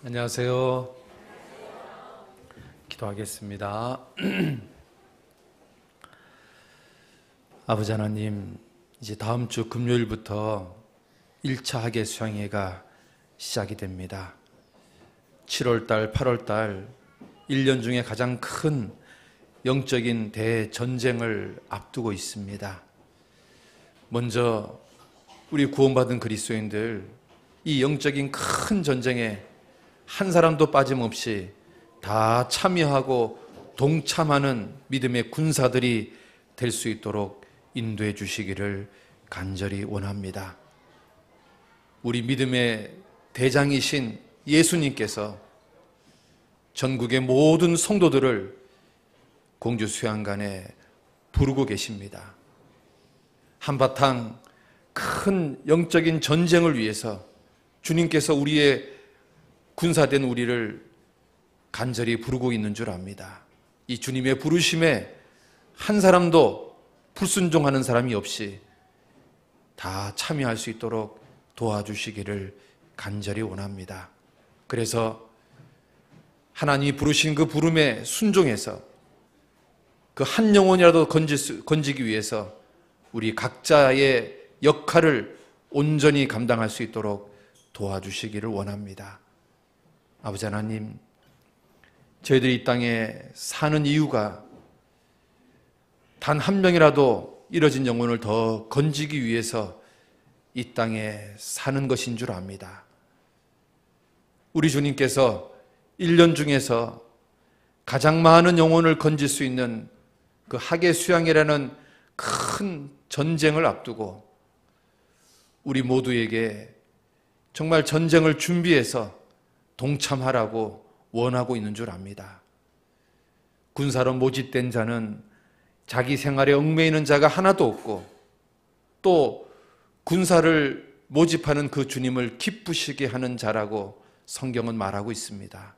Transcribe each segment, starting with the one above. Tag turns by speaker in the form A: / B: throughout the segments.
A: 안녕하세요. 기도하겠습니다. 아버지 하나님, 이제 다음 주 금요일부터 1차 학예 수양회가 시작이 됩니다. 7월달, 8월달 1년 중에 가장 큰 영적인 대전쟁을 앞두고 있습니다. 먼저 우리 구원받은 그리스도인들, 이 영적인 큰 전쟁에 한 사람도 빠짐없이 다 참여하고 동참하는 믿음의 군사들이 될 수 있도록 인도해 주시기를 간절히 원합니다. 우리 믿음의 대장이신 예수님께서 전국의 모든 성도들을 공주 수양관에 부르고 계십니다. 한바탕 큰 영적인 전쟁을 위해서 주님께서 우리의 군사된 우리를 간절히 부르고 있는 줄 압니다. 이 주님의 부르심에 한 사람도 불순종하는 사람이 없이 다 참여할 수 있도록 도와주시기를 간절히 원합니다. 그래서 하나님이 부르신 그 부름에 순종해서 그 한 영혼이라도 건지기 위해서 우리 각자의 역할을 온전히 감당할 수 있도록 도와주시기를 원합니다. 아버지 하나님, 저희들이 이 땅에 사는 이유가 단 한 명이라도 잃어진 영혼을 더 건지기 위해서 이 땅에 사는 것인 줄 압니다. 우리 주님께서 1년 중에서 가장 많은 영혼을 건질 수 있는 그 학예 수양이라는 큰 전쟁을 앞두고 우리 모두에게 정말 전쟁을 준비해서 동참하라고 원하고 있는 줄 압니다. 군사로 모집된 자는 자기 생활에 얽매이는 자가 하나도 없고 또 군사를 모집하는 그 주님을 기쁘시게 하는 자라고 성경은 말하고 있습니다.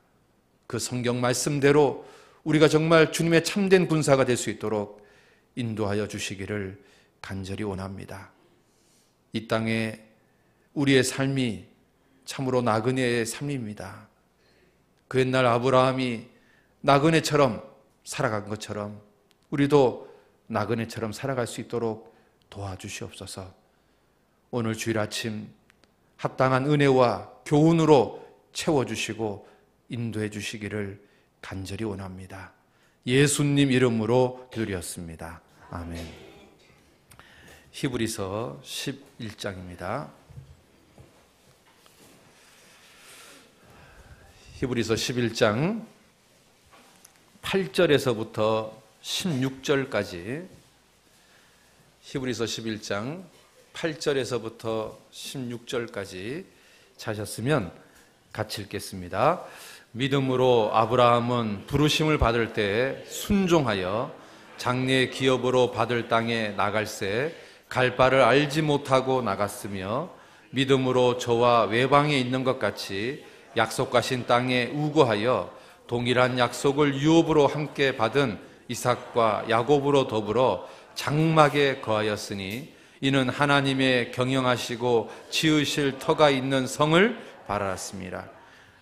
A: 그 성경 말씀대로 우리가 정말 주님의 참된 군사가 될 수 있도록 인도하여 주시기를 간절히 원합니다. 이 땅에 우리의 삶이 참으로 나그네의 삶입니다. 그 옛날 아브라함이 나그네처럼 살아간 것처럼 우리도 나그네처럼 살아갈 수 있도록 도와주시옵소서. 오늘 주일 아침 합당한 은혜와 교훈으로 채워주시고 인도해 주시기를 간절히 원합니다. 예수님 이름으로 기도드렸습니다. 아멘. 히브리서 11장입니다. 히브리서 11장 8절에서부터 16절까지 히브리서 11장 8절에서부터 16절까지 찾으셨으면 같이 읽겠습니다. 믿음으로 아브라함은 부르심을 받을 때 순종하여 장래의 기업으로 받을 땅에 나갈새 갈 바를 알지 못하고 나갔으며 믿음으로 저와 외방에 있는 것 같이 약속하신 땅에 우거하여 동일한 약속을 유업으로 함께 받은 이삭과 야곱으로 더불어 장막에 거하였으니 이는 하나님의 경영하시고 지으실 터가 있는 성을 바라았습니다.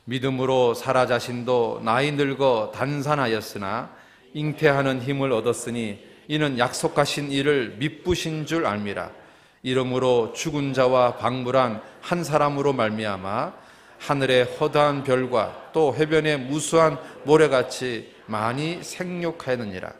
A: 믿음으로 사라 자신도 나이 늙어 단산하였으나 잉태하는 힘을 얻었으니 이는 약속하신 이를 미쁘신 줄 알미라. 이러므로 죽은 자와 방불한 한 사람으로 말미암아 하늘의 허다한 별과 또 해변의 무수한 모래같이 많이 생육하였느니라.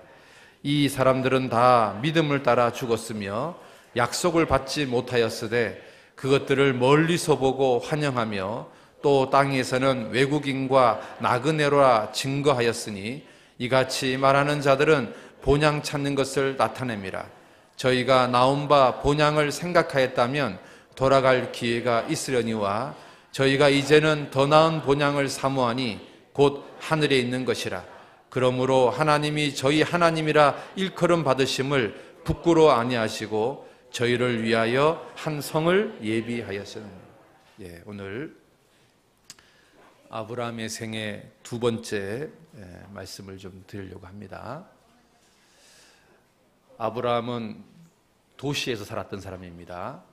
A: 이 사람들은 다 믿음을 따라 죽었으며 약속을 받지 못하였으되 그것들을 멀리서 보고 환영하며 또 땅에서는 외국인과 나그네로라 증거하였으니 이같이 말하는 자들은 본향 찾는 것을 나타냅니다. 저희가 나온 바 본향을 생각하였다면 돌아갈 기회가 있으려니와 저희가 이제는 더 나은 본향을 사모하니 곧 하늘에 있는 것이라. 그러므로 하나님이 저희 하나님이라 일컬음 받으심을 부끄러워 아니하시고 저희를 위하여 한 성을 예비하였습니다. 오늘 아브라함의 생애 두 번째 말씀을 좀 드리려고 합니다. 아브라함은 도시에서 살았던 사람입니다.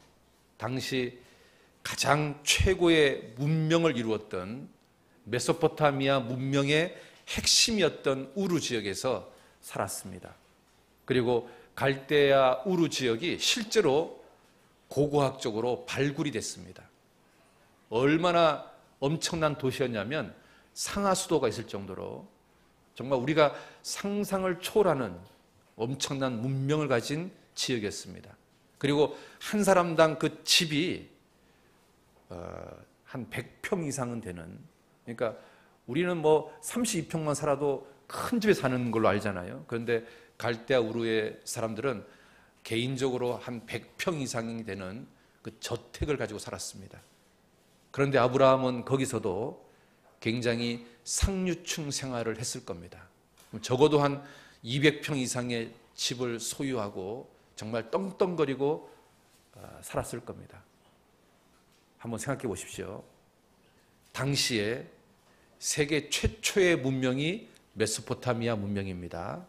A: 당시 가장 최고의 문명을 이루었던 메소포타미아 문명의 핵심이었던 우르 지역에서 살았습니다. 그리고 갈대아 우르 지역이 실제로 고고학적으로 발굴이 됐습니다. 얼마나 엄청난 도시였냐면 상하수도가 있을 정도로 정말 우리가 상상을 초월하는 엄청난 문명을 가진 지역이었습니다. 그리고 한 사람당 그 집이 한 100평 이상은 되는, 그러니까 우리는 뭐 32평만 살아도 큰 집에 사는 걸로 알잖아요. 그런데 갈대아 우르의 사람들은 개인적으로 한 100평 이상이 되는 그 저택을 가지고 살았습니다. 그런데 아브라함은 거기서도 굉장히 상류층 생활을 했을 겁니다. 적어도 한 200평 이상의 집을 소유하고 정말 떵떵거리고 살았을 겁니다. 한번 생각해 보십시오. 당시에 세계 최초의 문명이 메소포타미아 문명입니다.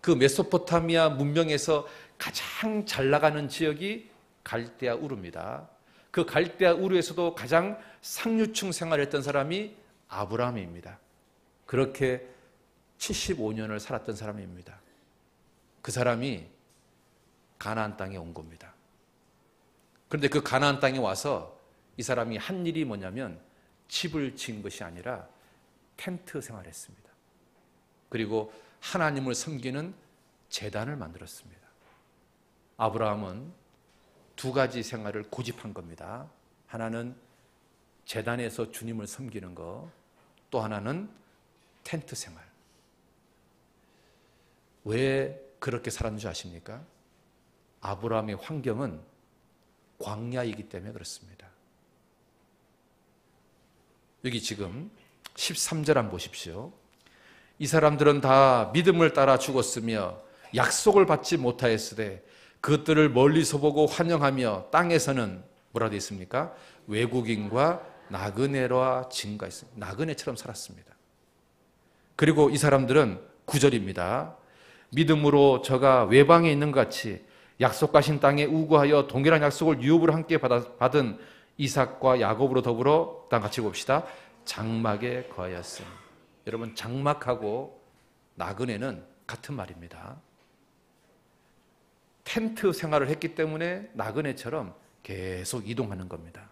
A: 그 메소포타미아 문명에서 가장 잘 나가는 지역이 갈대아 우르입니다. 그 갈대아 우르에서도 가장 상류층 생활했던 사람이 아브라함입니다. 그렇게 75년을 살았던 사람입니다. 그 사람이 가나안 땅에 온 겁니다. 그런데 그 가나안 땅에 와서 이 사람이 한 일이 뭐냐면 집을 지은 것이 아니라 텐트 생활했습니다. 그리고 하나님을 섬기는 제단을 만들었습니다. 아브라함은 두 가지 생활을 고집한 겁니다. 하나는 제단에서 주님을 섬기는 것, 또 하나는 텐트 생활. 왜 그렇게 살았는 줄 아십니까? 아브라함의 환경은 광야이기 때문에 그렇습니다. 여기 지금 13절 한번 보십시오. 이 사람들은 다 믿음을 따라 죽었으며 약속을 받지 못하였으되 그것들을 멀리서 보고 환영하며 땅에서는 뭐라 되어 있습니까? 외국인과 나그네와 증가했습니다. 나그네처럼 살았습니다. 그리고 이 사람들은 9절입니다. 믿음으로 저가 외방에 있는 것 같이 약속하신 땅에 우구하여 동일한 약속을 유업으로 함께 받은 이삭과 야곱으로 더불어 다 같이 봅시다. 장막에 거하였으니. 여러분, 장막하고 나그네는 같은 말입니다. 텐트 생활을 했기 때문에 나그네처럼 계속 이동하는 겁니다.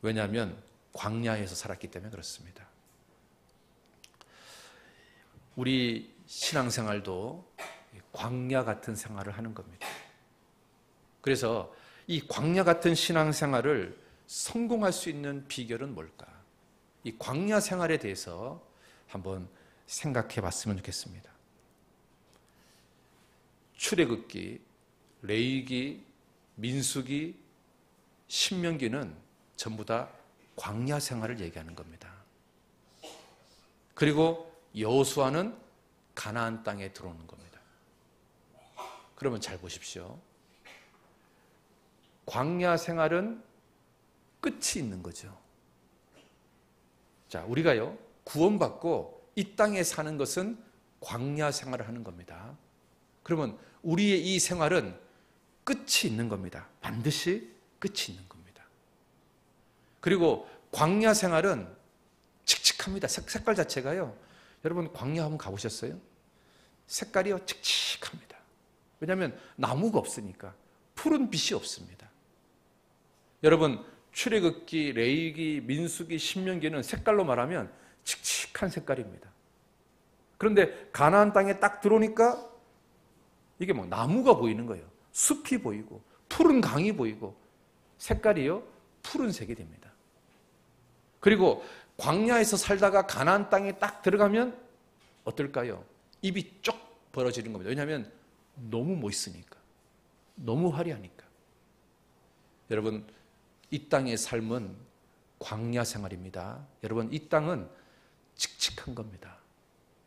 A: 왜냐하면 광야에서 살았기 때문에 그렇습니다. 우리 신앙생활도 광야 같은 생활을 하는 겁니다. 그래서 이 광야 같은 신앙생활을 성공할 수 있는 비결은 뭘까? 이 광야 생활에 대해서 한번 생각해 봤으면 좋겠습니다. 출애굽기, 레위기, 민수기, 신명기는 전부 다 광야 생활을 얘기하는 겁니다. 그리고 여호수아는 가나안 땅에 들어오는 겁니다. 그러면 잘 보십시오. 광야 생활은 끝이 있는 거죠. 자, 우리가요, 구원받고 이 땅에 사는 것은 광야 생활을 하는 겁니다. 그러면 우리의 이 생활은 끝이 있는 겁니다. 반드시 끝이 있는 겁니다. 그리고 광야 생활은 칙칙합니다. 색깔 자체가요. 여러분, 광야 한번 가보셨어요? 색깔이요, 칙칙합니다. 왜냐하면 나무가 없으니까. 푸른 빛이 없습니다. 여러분, 출애굽기, 레위기, 민수기, 신명기는 색깔로 말하면 칙칙한 색깔입니다. 그런데 가나안 땅에 딱 들어오니까 이게 뭐 나무가 보이는 거예요. 숲이 보이고 푸른 강이 보이고 색깔이요, 푸른색이 됩니다. 그리고 광야에서 살다가 가나안 땅에 딱 들어가면 어떨까요? 입이 쭉 벌어지는 겁니다. 왜냐하면 너무 멋있으니까, 너무 화려하니까. 여러분, 이 땅의 삶은 광야 생활입니다. 여러분, 이 땅은 칙칙한 겁니다.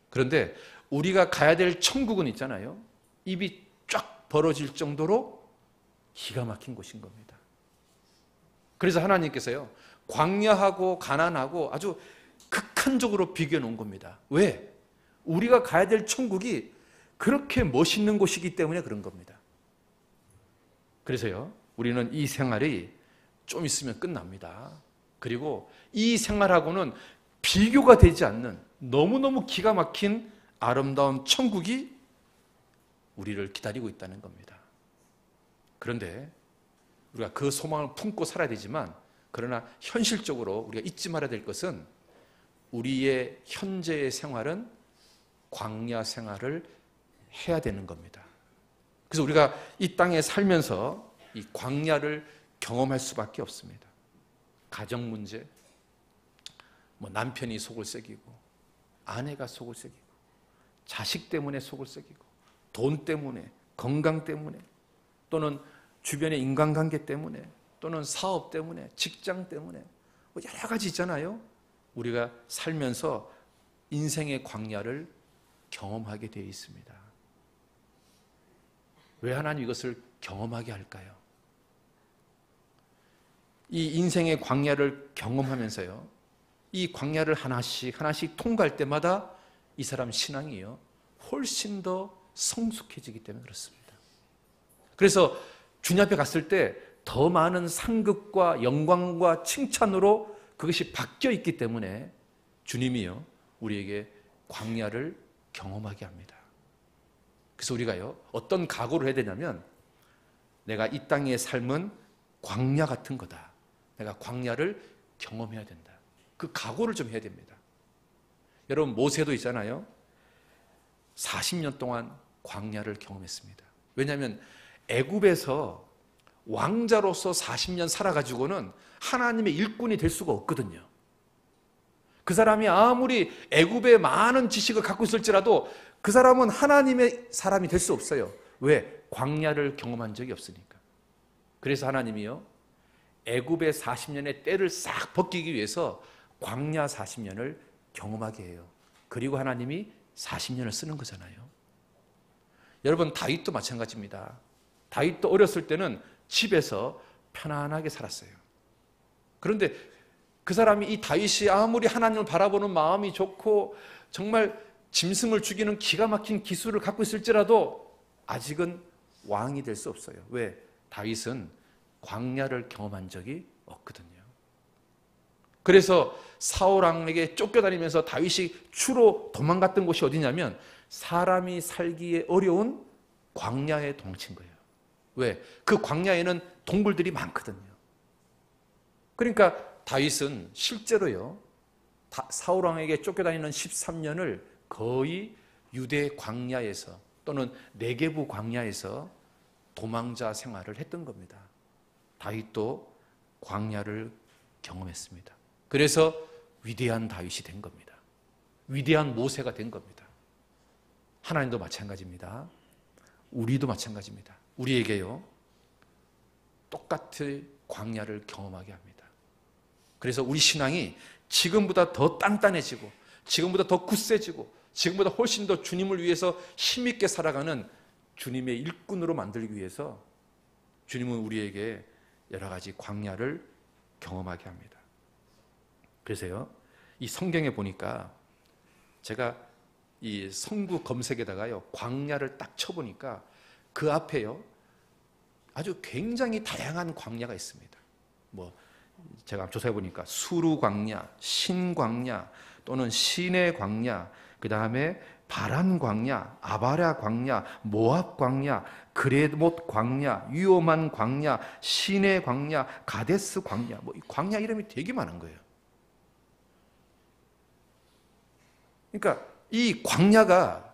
A: 그런데 우리가 가야 될 천국은 있잖아요. 입이 쫙 벌어질 정도로 기가 막힌 곳인 겁니다. 그래서 하나님께서요, 광야하고 가나안하고 아주 극한적으로 비교해 놓은 겁니다. 왜? 우리가 가야 될 천국이 그렇게 멋있는 곳이기 때문에 그런 겁니다. 그래서요, 우리는 이 생활이 좀 있으면 끝납니다. 그리고 이 생활하고는 비교가 되지 않는 너무너무 기가 막힌 아름다운 천국이 우리를 기다리고 있다는 겁니다. 그런데 우리가 그 소망을 품고 살아야 되지만, 그러나 현실적으로 우리가 잊지 말아야 될 것은 우리의 현재의 생활은 광야 생활을 해야 되는 겁니다. 그래서 우리가 이 땅에 살면서 이 광야를 경험할 수밖에 없습니다. 가정 문제, 뭐 남편이 속을 썩이고, 아내가 속을 썩이고, 자식 때문에 속을 썩이고, 돈 때문에, 건강 때문에, 또는 주변의 인간관계 때문에, 또는 사업 때문에, 직장 때문에, 뭐 여러 가지 있잖아요. 우리가 살면서 인생의 광야를 경험하게 되어 있습니다. 왜 하나님 이것을 경험하게 할까요? 이 인생의 광야를 경험하면서요, 이 광야를 하나씩 하나씩 통과할 때마다 이 사람 신앙이요, 훨씬 더 성숙해지기 때문에 그렇습니다. 그래서 주님 앞에 갔을 때 더 많은 상급과 영광과 칭찬으로 그것이 바뀌어 있기 때문에 주님이요 우리에게 광야를 경험하게 합니다. 그래서 우리가요 어떤 각오를 해야 되냐면 내가 이 땅의 삶은 광야 같은 거다. 내가 광야를 경험해야 된다. 그 각오를 좀 해야 됩니다. 여러분 모세도 있잖아요. 40년 동안 광야를 경험했습니다. 왜냐하면 애굽에서 왕자로서 40년 살아가지고는 하나님의 일꾼이 될 수가 없거든요. 그 사람이 아무리 애굽의 많은 지식을 갖고 있을지라도 그 사람은 하나님의 사람이 될 수 없어요. 왜? 광야를 경험한 적이 없으니까. 그래서 하나님이요 애굽의 40년의 때를 싹 벗기기 위해서 광야 40년을 경험하게 해요. 그리고 하나님이 40년을 쓰는 거잖아요. 여러분 다윗도 마찬가지입니다. 다윗도 어렸을 때는 집에서 편안하게 살았어요. 그런데 그 사람이 이 다윗이 아무리 하나님을 바라보는 마음이 좋고 정말 짐승을 죽이는 기가 막힌 기술을 갖고 있을지라도 아직은 왕이 될 수 없어요. 왜? 다윗은 광야를 경험한 적이 없거든요. 그래서 사울 왕에게 쫓겨다니면서 다윗이 주로 도망갔던 곳이 어디냐면 사람이 살기에 어려운 광야에 도망친 거예요. 왜? 그 광야에는 동물들이 많거든요. 그러니까 다윗은 실제로요 사울 왕에게 쫓겨다니는 13년을 거의 유대 광야에서 또는 네게부 광야에서 도망자 생활을 했던 겁니다. 다윗도 광야를 경험했습니다. 그래서 위대한 다윗이 된 겁니다. 위대한 모세가 된 겁니다. 하나님도 마찬가지입니다. 우리도 마찬가지입니다. 우리에게요 똑같이 광야를 경험하게 합니다. 그래서 우리 신앙이 지금보다 더 단단해지고 지금보다 더 굳세지고 지금보다 훨씬 더 주님을 위해서 힘있게 살아가는 주님의 일꾼으로 만들기 위해서 주님은 우리에게 여러 가지 광야를 경험하게 합니다. 그래서요 이 성경에 보니까 제가 이 성구 검색에다가요 광야를 딱 쳐보니까 그 앞에요 아주 굉장히 다양한 광야가 있습니다. 뭐 제가 조사해 보니까 수루 광야, 신 광야 또는 신의 광야, 그 다음에 바란 광야, 아바랴 광야, 모압 광야, 그레못 광야, 위험한 광야, 신의 광야, 가데스 광야, 뭐 광야 이름이 되게 많은 거예요. 그러니까 이 광야가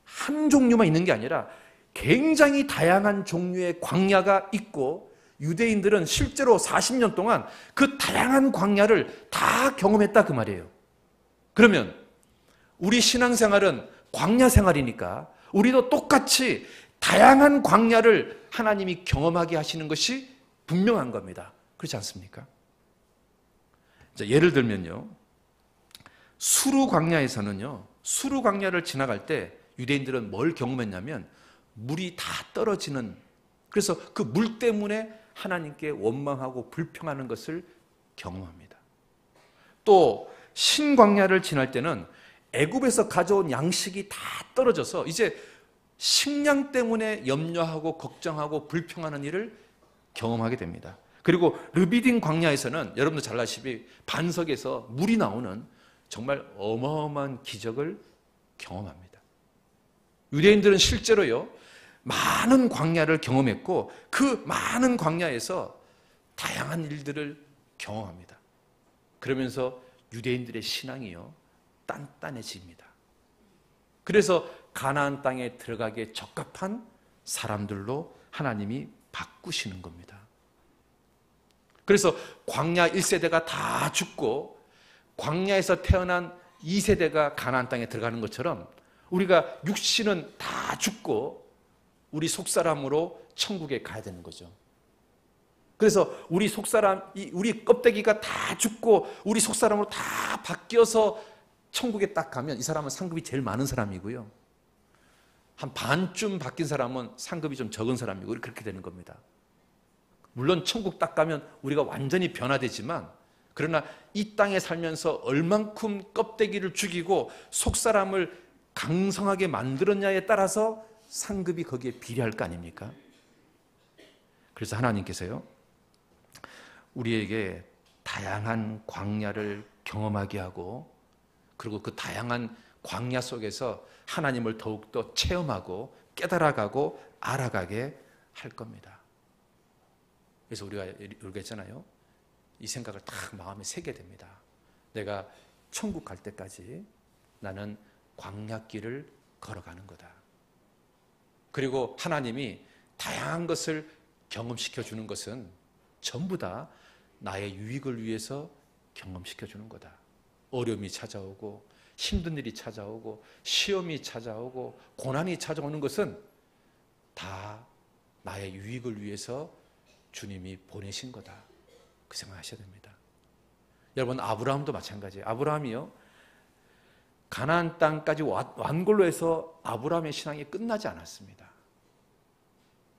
A: 한 종류만 있는 게 아니라 굉장히 다양한 종류의 광야가 있고 유대인들은 실제로 40년 동안 그 다양한 광야를 다 경험했다 그 말이에요. 그러면 우리 신앙생활은 광야 생활이니까 우리도 똑같이 다양한 광야를 하나님이 경험하게 하시는 것이 분명한 겁니다. 그렇지 않습니까? 예를 들면요. 수루 광야에서는요. 수루 광야를 지나갈 때 유대인들은 뭘 경험했냐면 물이 다 떨어지는 그래서 그 물 때문에 하나님께 원망하고 불평하는 것을 경험합니다. 또 신광야를 지날 때는 애굽에서 가져온 양식이 다 떨어져서 이제 식량 때문에 염려하고 걱정하고 불평하는 일을 경험하게 됩니다. 그리고 르비딘 광야에서는 여러분도 잘 아시다시피 반석에서 물이 나오는 정말 어마어마한 기적을 경험합니다. 유대인들은 실제로요 많은 광야를 경험했고 그 많은 광야에서 다양한 일들을 경험합니다. 그러면서 유대인들의 신앙이요 단단해집니다. 그래서 가나안 땅에 들어가기에 적합한 사람들로 하나님이 바꾸시는 겁니다. 그래서 광야 1세대가 다 죽고 광야에서 태어난 2세대가 가나안 땅에 들어가는 것처럼 우리가 육신은 다 죽고 우리 속사람으로 천국에 가야 되는 거죠. 그래서 우리 속사람, 우리 껍데기가 다 죽고 우리 속사람으로 다 바뀌어서 천국에 딱 가면 이 사람은 상급이 제일 많은 사람이고요. 한 반쯤 바뀐 사람은 상급이 좀 적은 사람이고 그렇게 되는 겁니다. 물론 천국 딱 가면 우리가 완전히 변화되지만 그러나 이 땅에 살면서 얼만큼 껍데기를 죽이고 속사람을 강성하게 만들었냐에 따라서 상급이 거기에 비례할 거 아닙니까? 그래서 하나님께서요 우리에게 다양한 광야를 경험하게 하고, 그리고 그 다양한 광야 속에서 하나님을 더욱더 체험하고 깨달아가고 알아가게 할 겁니다. 그래서 우리가 했잖아요. 이 생각을 딱 마음에 새게 됩니다. 내가 천국 갈 때까지 나는 광야길을 걸어가는 거다. 그리고 하나님이 다양한 것을 경험시켜 주는 것은 전부 다 나의 유익을 위해서 경험시켜 주는 거다. 어려움이 찾아오고 힘든 일이 찾아오고 시험이 찾아오고 고난이 찾아오는 것은 다 나의 유익을 위해서 주님이 보내신 거다. 그 생각하셔야 됩니다. 여러분, 아브라함도 마찬가지예요. 아브라함이요, 가나안 땅까지 완골로 해서 아브라함의 신앙이 끝나지 않았습니다.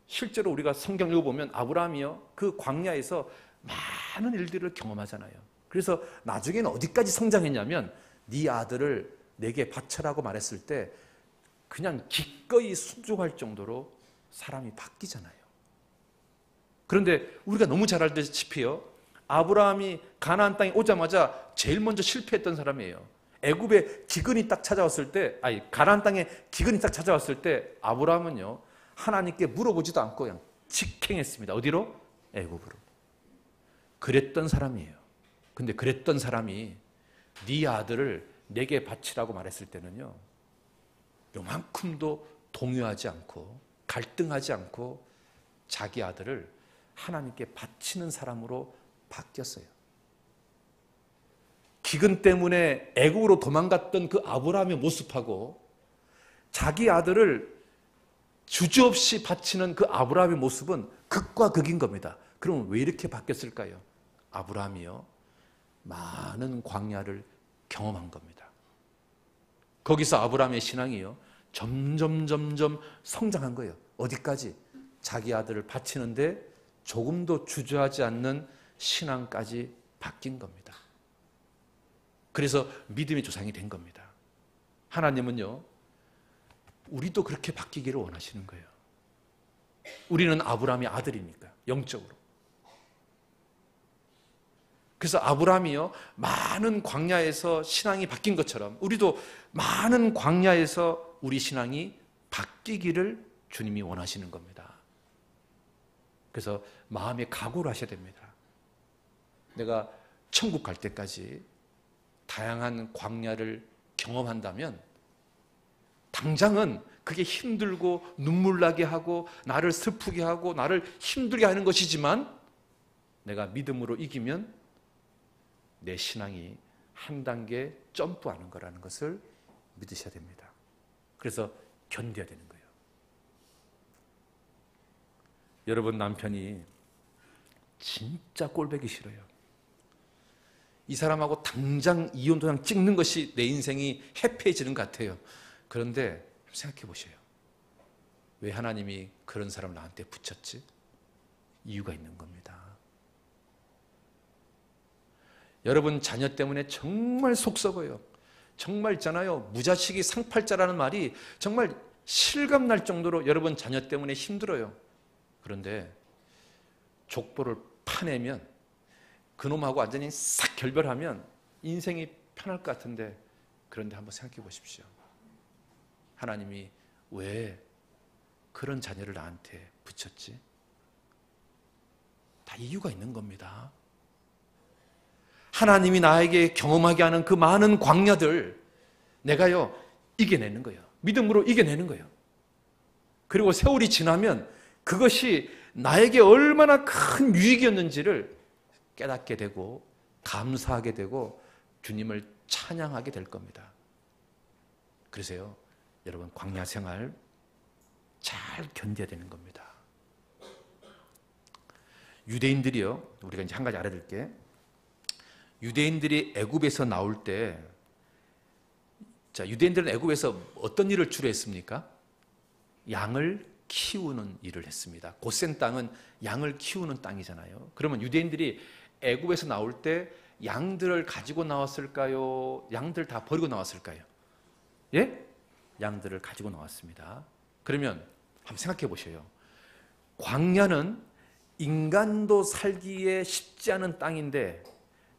A: 실제로 우리가 성경 읽어보면 아브라함이요, 그 광야에서 많은 일들을 경험하잖아요. 그래서 나중에는 어디까지 성장했냐면 네 아들을 내게 바쳐라고 말했을 때 그냥 기꺼이 순종할 정도로 사람이 바뀌잖아요. 그런데 우리가 너무 잘 알다시피요, 아브라함이 가나안 땅에 오자마자 제일 먼저 실패했던 사람이에요. 애굽에 기근이 딱 찾아왔을 때, 가나안 땅에 기근이 딱 찾아왔을 때 아브라함은요, 하나님께 물어보지도 않고 그냥 직행했습니다. 어디로? 애굽으로. 그랬던 사람이에요. 근데 그랬던 사람이 네 아들을 내게 바치라고 말했을 때는요, 요만큼도 동요하지 않고 갈등하지 않고 자기 아들을 하나님께 바치는 사람으로 바뀌었어요. 기근 때문에 애국으로 도망갔던 그 아브라함의 모습하고 자기 아들을 주저없이 바치는 그 아브라함의 모습은 극과 극인 겁니다. 그럼 왜 이렇게 바뀌었을까요? 아브라함이요, 많은 광야를 경험한 겁니다. 거기서 아브라함의 신앙이요, 점점 성장한 거예요. 어디까지? 자기 아들을 바치는데 조금도 주저하지 않는 신앙까지 바뀐 겁니다. 그래서 믿음의 조상이 된 겁니다. 하나님은요, 우리도 그렇게 바뀌기를 원하시는 거예요. 우리는 아브라함의 아들이니까, 영적으로. 그래서 아브라함이요, 많은 광야에서 신앙이 바뀐 것처럼 우리도 많은 광야에서 우리 신앙이 바뀌기를 주님이 원하시는 겁니다. 그래서 마음에 각오를 하셔야 됩니다. 내가 천국 갈 때까지 다양한 광야를 경험한다면 당장은 그게 힘들고 눈물 나게 하고 나를 슬프게 하고 나를 힘들게 하는 것이지만 내가 믿음으로 이기면 내 신앙이 한 단계 점프하는 거라는 것을 믿으셔야 됩니다. 그래서 견뎌야 되는 거예요. 여러분, 남편이 진짜 꼴보기 싫어요. 이 사람하고 당장 이혼 도장 찍는 것이 내 인생이 해피해지는 것 같아요. 그런데 생각해 보세요. 왜 하나님이 그런 사람을 나한테 붙였지? 이유가 있는 겁니다. 여러분, 자녀 때문에 정말 속 썩어요. 정말 있잖아요, 무자식이 상팔자라는 말이 정말 실감날 정도로 여러분 자녀 때문에 힘들어요. 그런데 족보를 파내면, 그놈하고 완전히 싹 결별하면 인생이 편할 것 같은데, 그런데 한번 생각해 보십시오. 하나님이 왜 그런 자녀를 나한테 붙였지? 다 이유가 있는 겁니다. 하나님이 나에게 경험하게 하는 그 많은 광야들 내가요, 이겨내는 거예요. 믿음으로 이겨내는 거예요. 그리고 세월이 지나면 그것이 나에게 얼마나 큰 유익이었는지를 깨닫게 되고 감사하게 되고 주님을 찬양하게 될 겁니다. 그래서요, 여러분, 광야 생활 잘 견뎌야 되는 겁니다. 유대인들이요, 우리가 이제 한 가지 알아야 될 게, 유대인들이 애굽에서 나올 때, 유대인들은 애굽에서 어떤 일을 주로 했습니까? 양을 키우는 일을 했습니다. 고센 땅은 양을 키우는 땅이잖아요. 그러면 유대인들이 애굽에서 나올 때 양들을 가지고 나왔을까요? 양들 다 버리고 나왔을까요? 예? 양들을 가지고 나왔습니다. 그러면 한번 생각해 보세요. 광야는 인간도 살기에 쉽지 않은 땅인데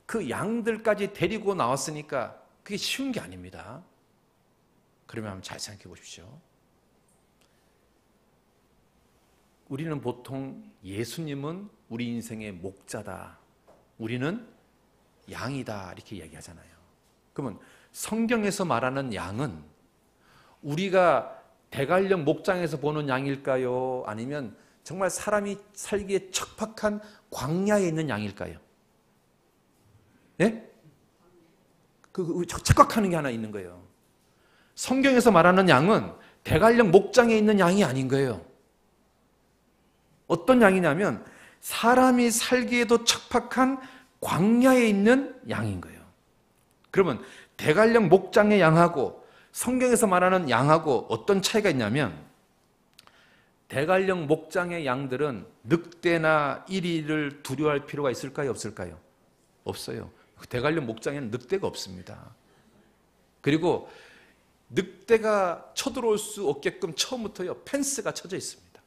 A: 그 양들까지 데리고 나왔으니까 그게 쉬운 게 아닙니다. 그러면 한번 잘 생각해 보십시오. 우리는 보통 예수님은 우리 인생의 목자다, 우리는 양이다 이렇게 얘기하잖아요. 그러면 성경에서 말하는 양은 우리가 대관령 목장에서 보는 양일까요? 아니면 정말 사람이 살기에 척박한 광야에 있는 양일까요? 예? 착각하는 게 하나 있는 거예요. 성경에서 말하는 양은 대관령 목장에 있는 양이 아닌 거예요. 어떤 양이냐면 사람이 살기에도 척박한 광야에 있는 양인 거예요. 그러면 대관령 목장의 양하고 성경에서 말하는 양하고 어떤 차이가 있냐면, 대관령 목장의 양들은 늑대나 이리를 두려워할 필요가 있을까요? 없을까요? 없어요. 대관령 목장에는 늑대가 없습니다. 그리고 늑대가 쳐들어올 수 없게끔 처음부터요 펜스가 쳐져 있습니다.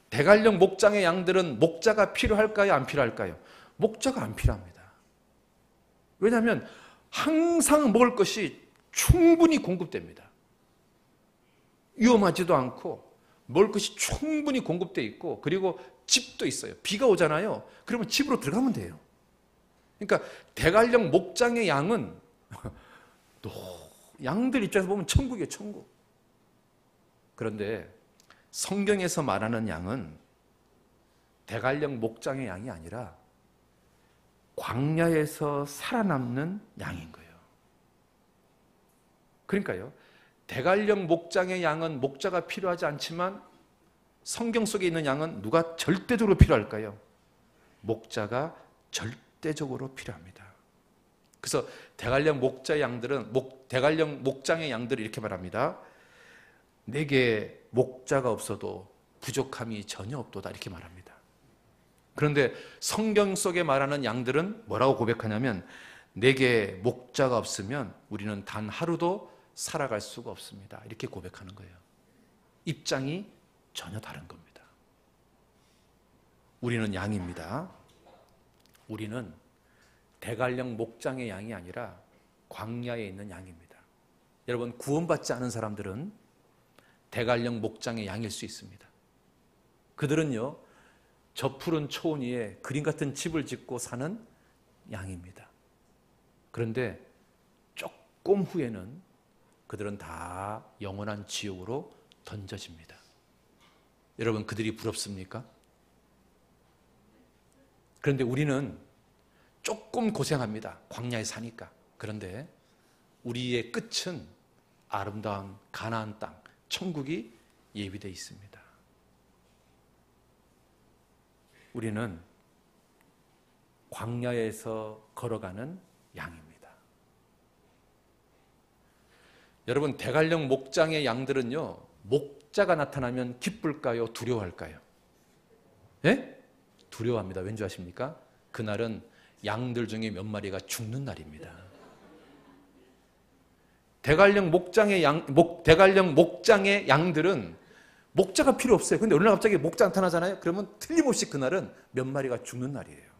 A: 대관령 목장의 양들은 목자가 필요할까요? 안 필요할까요? 목자가 안 필요합니다. 왜냐하면 항상 먹을 것이 충분히 공급됩니다. 위험하지도 않고 먹을 것이 충분히 공급되어 있고, 그리고 집도 있어요. 비가 오잖아요. 그러면 집으로 들어가면 돼요. 그러니까 대관령 목장의 양은 또 양들 입장에서 보면 천국이에요, 천국. 그런데 성경에서 말하는 양은 대관령 목장의 양이 아니라 광야에서 살아남는 양인 거예요. 그러니까요, 대관령 목장의 양은 목자가 필요하지 않지만 성경 속에 있는 양은 누가 절대적으로 필요할까요? 목자가 절대적으로 필요합니다. 그래서 대관령 대관령 목장의 양들은 이렇게 말합니다. 내게 목자가 없어도 부족함이 전혀 없도다 이렇게 말합니다. 그런데 성경 속에 말하는 양들은 뭐라고 고백하냐면, 내게 목자가 없으면 우리는 단 하루도 살아갈 수가 없습니다 이렇게 고백하는 거예요. 입장이 전혀 다른 겁니다. 우리는 양입니다. 우리는 대관령 목장의 양이 아니라 광야에 있는 양입니다. 여러분, 구원받지 않은 사람들은 대관령 목장의 양일 수 있습니다. 그들은요 저 푸른 초원 위에 그림 같은 집을 짓고 사는 양입니다. 그런데 조금 후에는 그들은 다 영원한 지옥으로 던져집니다. 여러분, 그들이 부럽습니까? 그런데 우리는 조금 고생합니다. 광야에 사니까. 그런데 우리의 끝은 아름다운 가나안 땅, 천국이 예비되어 있습니다. 우리는 광야에서 걸어가는 양입니다. 여러분, 대관령 목장의 양들은요 목자가 나타나면 기쁠까요? 두려워할까요? 예? 두려워합니다. 왠지 아십니까? 그날은 양들 중에 몇 마리가 죽는 날입니다. 대관령 목장의 양들은 목자가 필요 없어요. 근데 어느 날 갑자기 목자 나타나잖아요. 그러면 틀림없이 그날은 몇 마리가 죽는 날이에요.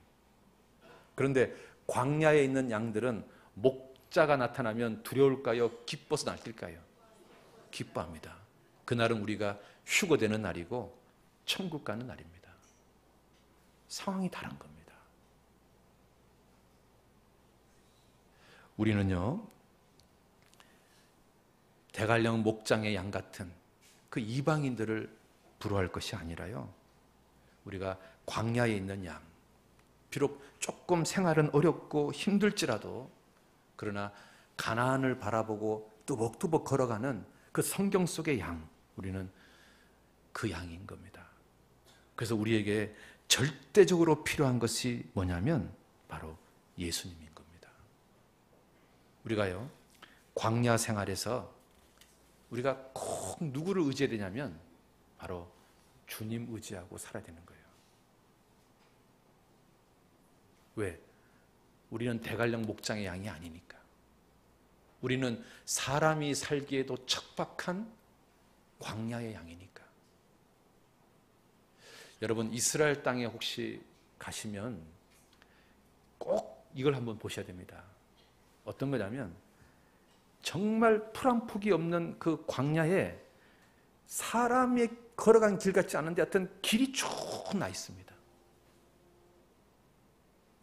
A: 그런데 광야에 있는 양들은 목자가 나타나면 두려울까요? 기뻐서 날뛸까요? 기뻐합니다. 그날은 우리가 휴거되는 날이고 천국 가는 날입니다. 상황이 다른 겁니다. 우리는요 대관령 목장의 양 같은 그 이방인들을 부러워할 것이 아니라요, 우리가 광야에 있는 양, 비록 조금 생활은 어렵고 힘들지라도 그러나 가나안을 바라보고 뚜벅뚜벅 걸어가는 그 성경 속의 양, 우리는 그 양인 겁니다. 그래서 우리에게 절대적으로 필요한 것이 뭐냐면 바로 예수님인 겁니다. 우리가요 광야 생활에서 우리가 꼭 누구를 의지해야 되냐면 바로 주님 의지하고 살아야 되는 거예요. 왜? 우리는 대관령 목장의 양이 아니니까. 우리는 사람이 살기에도 척박한 광야의 양이니까. 여러분 이스라엘 땅에 혹시 가시면 꼭 이걸 한번 보셔야 됩니다. 어떤 거냐면 정말 풀 한 폭이 없는 그 광야에 사람이 걸어간 길 같지 않은데 하여튼 길이 쭉 나 있습니다.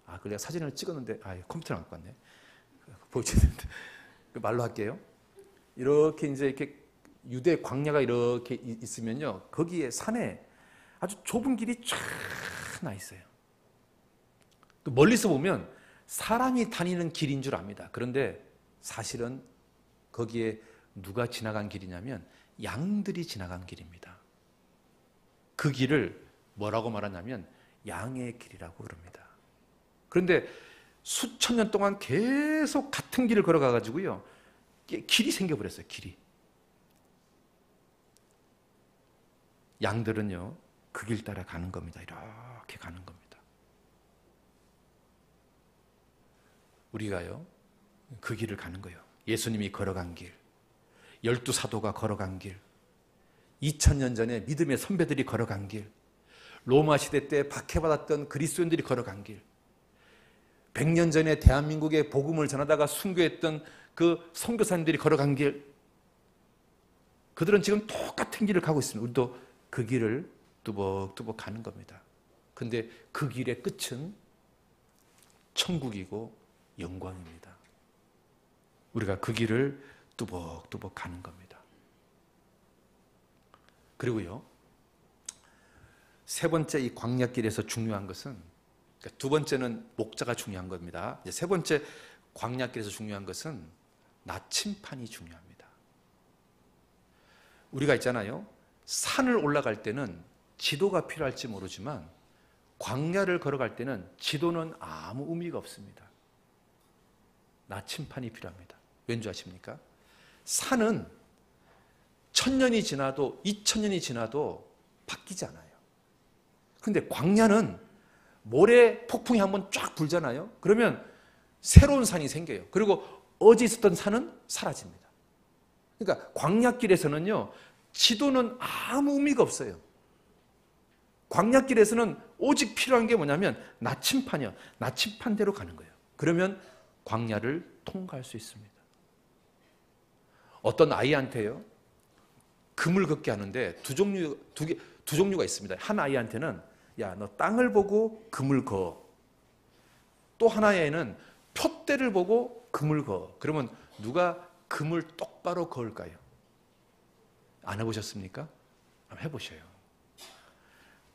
A: 그걸 내가 사진을 찍었는데 컴퓨터를 안 갖고 왔네. 보여줘야 되는데 말로 할게요. 이렇게 이제 이렇게 유대 광야가 이렇게 있으면요, 거기에 산에 아주 좁은 길이 쫙 나 있어요. 멀리서 보면 사람이 다니는 길인 줄 압니다. 그런데 사실은 거기에 누가 지나간 길이냐면 양들이 지나간 길입니다. 그 길을 뭐라고 말하냐면 양의 길이라고 그럽니다. 그런데 수천 년 동안 계속 같은 길을 걸어가 가지고요, 길이 생겨버렸어요. 길이. 양들은요 그 길 따라 가는 겁니다. 이렇게 가는 겁니다. 우리가요 그 길을 가는 거예요. 예수님이 걸어간 길, 12사도가 걸어간 길, 2000년 전에 믿음의 선배들이 걸어간 길, 로마 시대 때 박해받았던 그리스도인들이 걸어간 길, 100년 전에 대한민국에 복음을 전하다가 순교했던 그 선교사님들이 걸어간 길, 그들은 지금 똑같은 길을 가고 있습니다. 우리도 그 길을 뚜벅뚜벅 가는 겁니다. 근데 그 길의 끝은 천국이고 영광입니다. 우리가 그 길을 뚜벅뚜벅 가는 겁니다. 그리고요, 세 번째 이 광야길에서 중요한 것은, 그러니까 두 번째는 목자가 중요한 겁니다. 이제 세 번째 광야길에서 중요한 것은 나침판이 중요합니다. 우리가 있잖아요, 산을 올라갈 때는 지도가 필요할지 모르지만 광야를 걸어갈 때는 지도는 아무 의미가 없습니다. 나침판이 필요합니다. 왠지 아십니까? 산은 1000년이 지나도 2000년이 지나도 바뀌지 않아요. 그런데 광야는 모래 폭풍이 한번 쫙 불잖아요. 그러면 새로운 산이 생겨요. 그리고 어제 있었던 산은 사라집니다. 그러니까 광야길에서는요, 지도는 아무 의미가 없어요. 광야길에서는 오직 필요한 게 뭐냐면 나침판이요. 나침판대로 가는 거예요. 그러면 광야를 통과할 수 있습니다. 어떤 아이한테요, 금을 걷게 하는데 두 종류가 있습니다. 한 아이한테는 야, 너 땅을 보고 금을 그어. 또 하나에는 표대를 보고 금을 그어. 그러면 누가 금을 똑바로 그을까요? 안 해보셨습니까? 한번 해보셔요.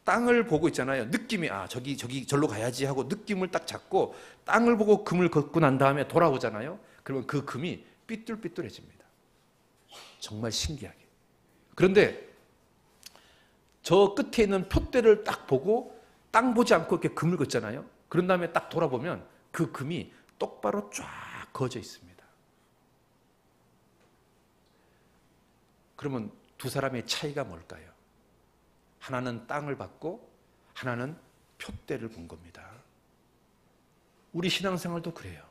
A: 땅을 보고 있잖아요. 느낌이 저기 절로 가야지 하고 느낌을 딱 잡고 땅을 보고 금을 걷고 난 다음에 돌아오잖아요. 그러면 그 금이 삐뚤삐뚤해집니다. 정말 신기하게. 그런데 저 끝에 있는 표대를 딱 보고 땅 보지 않고 이렇게 금을 걷잖아요. 그런 다음에 딱 돌아보면 그 금이 똑바로 쫙 그어져 있습니다. 그러면 두 사람의 차이가 뭘까요? 하나는 땅을 봤고 하나는 표대를 본 겁니다. 우리 신앙생활도 그래요.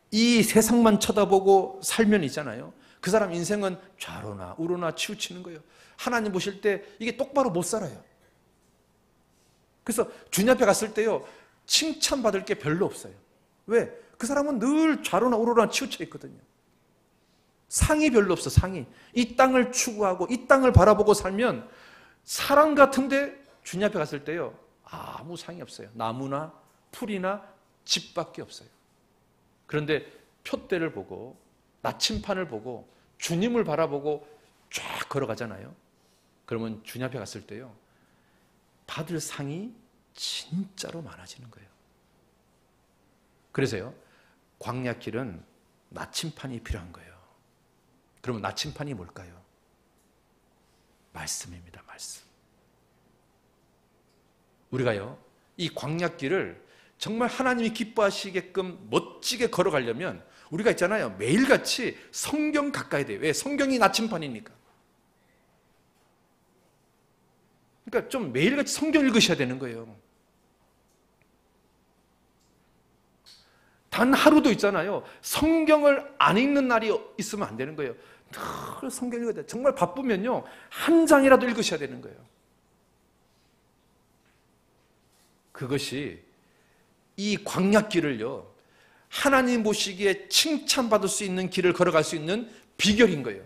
A: 이 세상만 쳐다보고 살면 있잖아요, 그 사람 인생은 좌로나 우로나 치우치는 거예요. 하나님 보실 때 이게 똑바로 못 살아요. 그래서 주님 앞에 갔을 때요, 칭찬받을 게 별로 없어요. 왜? 그 사람은 늘 좌로나 우로나 치우쳐 있거든요. 상이 별로 없어. 상이. 이 땅을 추구하고 이 땅을 바라보고 살면 사람 같은데 주님 앞에 갔을 때요, 아무 상이 없어요. 나무나 풀이나 집밖에 없어요. 그런데 표대를 보고 나침판을 보고 주님을 바라보고 쫙 걸어가잖아요. 그러면 주님 앞에 갔을 때요, 받을 상이 진짜로 많아지는 거예요. 그래서요, 광야길은 나침판이 필요한 거예요. 그러면 나침판이 뭘까요? 말씀입니다. 말씀. 우리가요, 이 광야길을 정말 하나님이 기뻐하시게끔 멋지게 걸어가려면 우리가 있잖아요, 매일같이 성경 가까이 돼요. 왜? 성경이 나침판이니까. 그러니까 좀 매일같이 성경 읽으셔야 되는 거예요. 단 하루도 있잖아요, 성경을 안 읽는 날이 있으면 안 되는 거예요. 늘 성경 읽어야 돼요. 정말 바쁘면요, 한 장이라도 읽으셔야 되는 거예요. 그것이 이 광야길을요, 하나님 보시기에 칭찬받을 수 있는 길을 걸어갈 수 있는 비결인 거예요.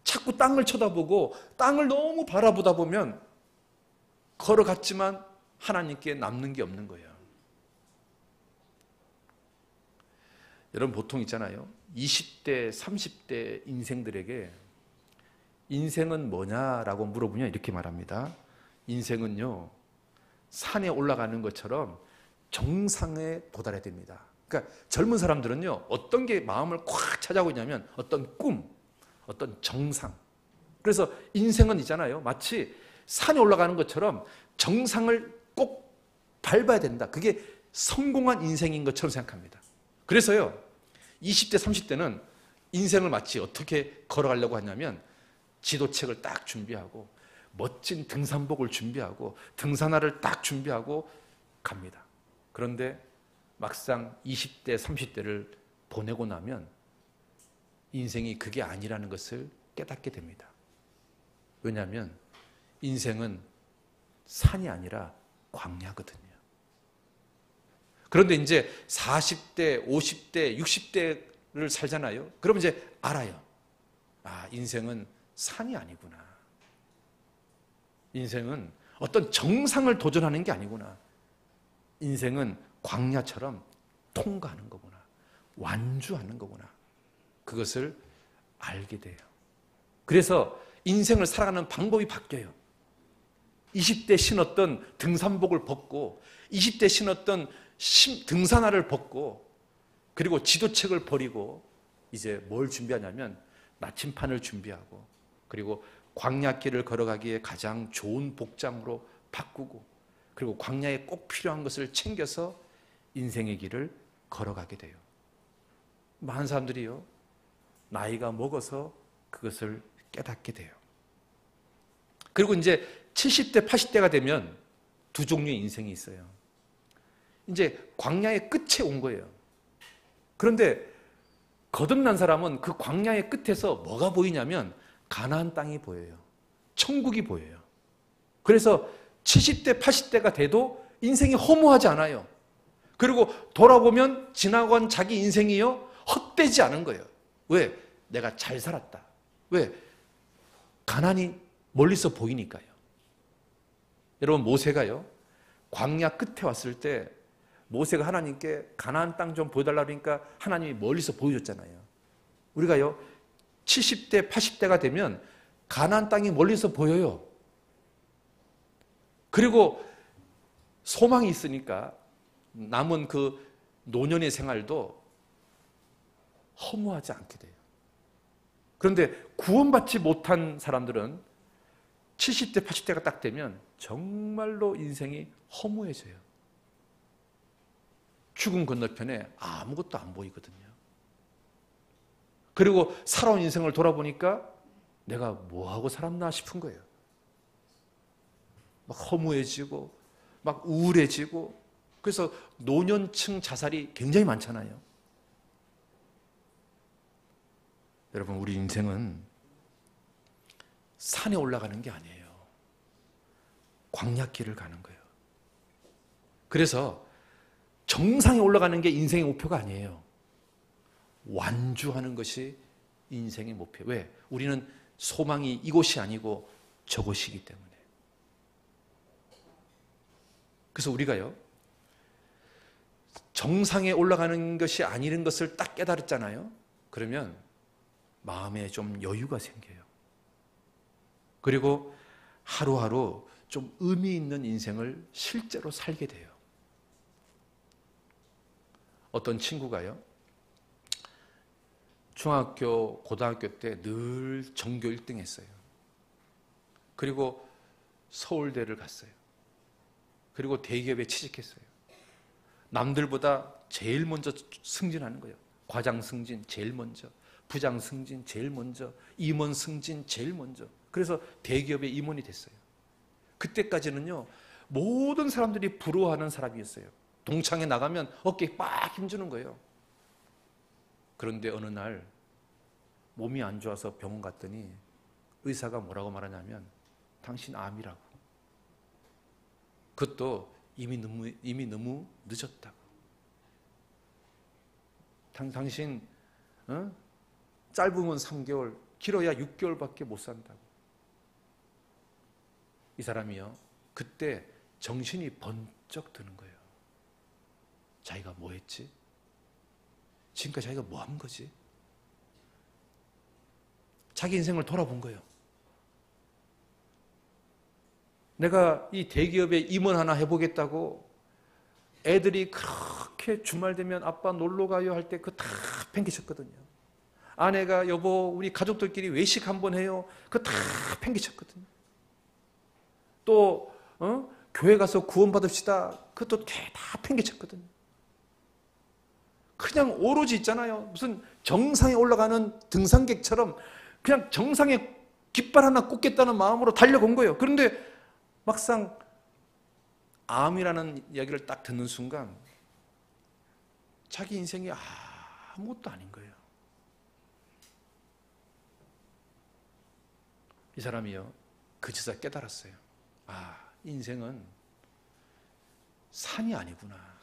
A: 자꾸 땅을 쳐다보고 땅을 너무 바라보다 보면 걸어갔지만 하나님께 남는 게 없는 거예요. 여러분 보통 있잖아요. 20대, 30대 인생들에게 인생은 뭐냐라고 물어보면 이렇게 말합니다. 인생은요, 산에 올라가는 것처럼 정상에 도달해야 됩니다. 그러니까 젊은 사람들은요, 어떤 게 마음을 꽉 찾아오고 있냐면 어떤 꿈, 어떤 정상. 그래서 인생은 있잖아요. 마치 산에 올라가는 것처럼 정상을 꼭 밟아야 된다. 그게 성공한 인생인 것처럼 생각합니다. 그래서요, 20대, 30대는 인생을 마치 어떻게 걸어가려고 하냐면 지도책을 딱 준비하고 멋진 등산복을 준비하고 등산화를 딱 준비하고 갑니다. 그런데 막상 20대, 30대를 보내고 나면 인생이 그게 아니라는 것을 깨닫게 됩니다. 왜냐하면 인생은 산이 아니라 광야거든요. 그런데 이제 40대, 50대, 60대를 살잖아요. 그러면 이제 알아요. 아, 인생은 산이 아니구나. 인생은 어떤 정상을 도전하는 게 아니구나. 인생은 광야처럼 통과하는 거구나. 완주하는 거구나. 그것을 알게 돼요. 그래서 인생을 살아가는 방법이 바뀌어요. 20대 신었던 등산복을 벗고 20대 신었던 등산화를 벗고 그리고 지도책을 버리고 이제 뭘 준비하냐면 나침판을 준비하고 그리고 광야길을 걸어가기에 가장 좋은 복장으로 바꾸고 그리고 광야에 꼭 필요한 것을 챙겨서 인생의 길을 걸어가게 돼요. 많은 사람들이요, 나이가 먹어서 그것을 깨닫게 돼요. 그리고 이제 70대, 80대가 되면 두 종류의 인생이 있어요. 이제 광야의 끝에 온 거예요. 그런데 거듭난 사람은 그 광야의 끝에서 뭐가 보이냐면 가나안 땅이 보여요. 천국이 보여요. 그래서 70대, 80대가 돼도 인생이 허무하지 않아요. 그리고 돌아보면 지나간 자기 인생이요, 헛되지 않은 거예요. 왜? 내가 잘 살았다. 왜? 가나안이 멀리서 보이니까요. 여러분, 모세가요, 광야 끝에 왔을 때 모세가 하나님께 가나안 땅 좀 보여달라고 하니까 하나님이 멀리서 보여줬잖아요. 우리가요, 70대, 80대가 되면 가나안 땅이 멀리서 보여요. 그리고 소망이 있으니까 남은 그 노년의 생활도 허무하지 않게 돼요. 그런데 구원받지 못한 사람들은 70대, 80대가 딱 되면 정말로 인생이 허무해져요. 죽음 건너편에 아무것도 안 보이거든요. 그리고 살아온 인생을 돌아보니까 내가 뭐하고 살았나 싶은 거예요. 막 허무해지고 막 우울해지고 그래서 노년층 자살이 굉장히 많잖아요. 여러분, 우리 인생은 산에 올라가는 게 아니에요. 광야길을 가는 거예요. 그래서 정상에 올라가는 게 인생의 목표가 아니에요. 완주하는 것이 인생의 목표. 왜? 우리는 소망이 이곳이 아니고 저곳이기 때문에. 그래서 우리가요, 정상에 올라가는 것이 아니는 것을 딱 깨달았잖아요. 그러면 마음에 좀 여유가 생겨요. 그리고 하루하루 좀 의미 있는 인생을 실제로 살게 돼요. 어떤 친구가요, 중학교, 고등학교 때 늘 전교 1등 했어요. 그리고 서울대를 갔어요. 그리고 대기업에 취직했어요. 남들보다 제일 먼저 승진하는 거예요. 과장 승진 제일 먼저, 부장 승진 제일 먼저, 임원 승진 제일 먼저. 그래서 대기업의 임원이 됐어요. 그때까지는요, 모든 사람들이 부러워하는 사람이었어요. 동창회 나가면 어깨에 빡 힘주는 거예요. 그런데 어느 날 몸이 안 좋아서 병원 갔더니 의사가 뭐라고 말하냐면 당신 암이라고. 그것도 이미 너무 늦었다고. 당신 짧으면 3개월, 길어야 6개월밖에 못 산다고. 이 사람이요, 그때 정신이 번쩍 드는 거예요. 자기가 뭐 했지? 지금까지 자기가 뭐 한 거지? 자기 인생을 돌아본 거예요. 내가 이 대기업에 임원 하나 해보겠다고 애들이 그렇게 주말 되면 아빠 놀러 가요 할 때 그거 다 팽개쳤거든요. 아내가 여보 우리 가족들끼리 외식 한번 해요. 그거 다 팽개쳤거든요. 또 교회 가서 구원받읍시다. 그것도 다 팽개쳤거든요. 그냥 오로지 있잖아요. 무슨 정상에 올라가는 등산객처럼 그냥 정상에 깃발 하나 꽂겠다는 마음으로 달려본 거예요. 그런데 막상 암이라는 이야기를 딱 듣는 순간 자기 인생이 아무것도 아닌 거예요. 이 사람이요, 그제서 깨달았어요. 인생은 산이 아니구나.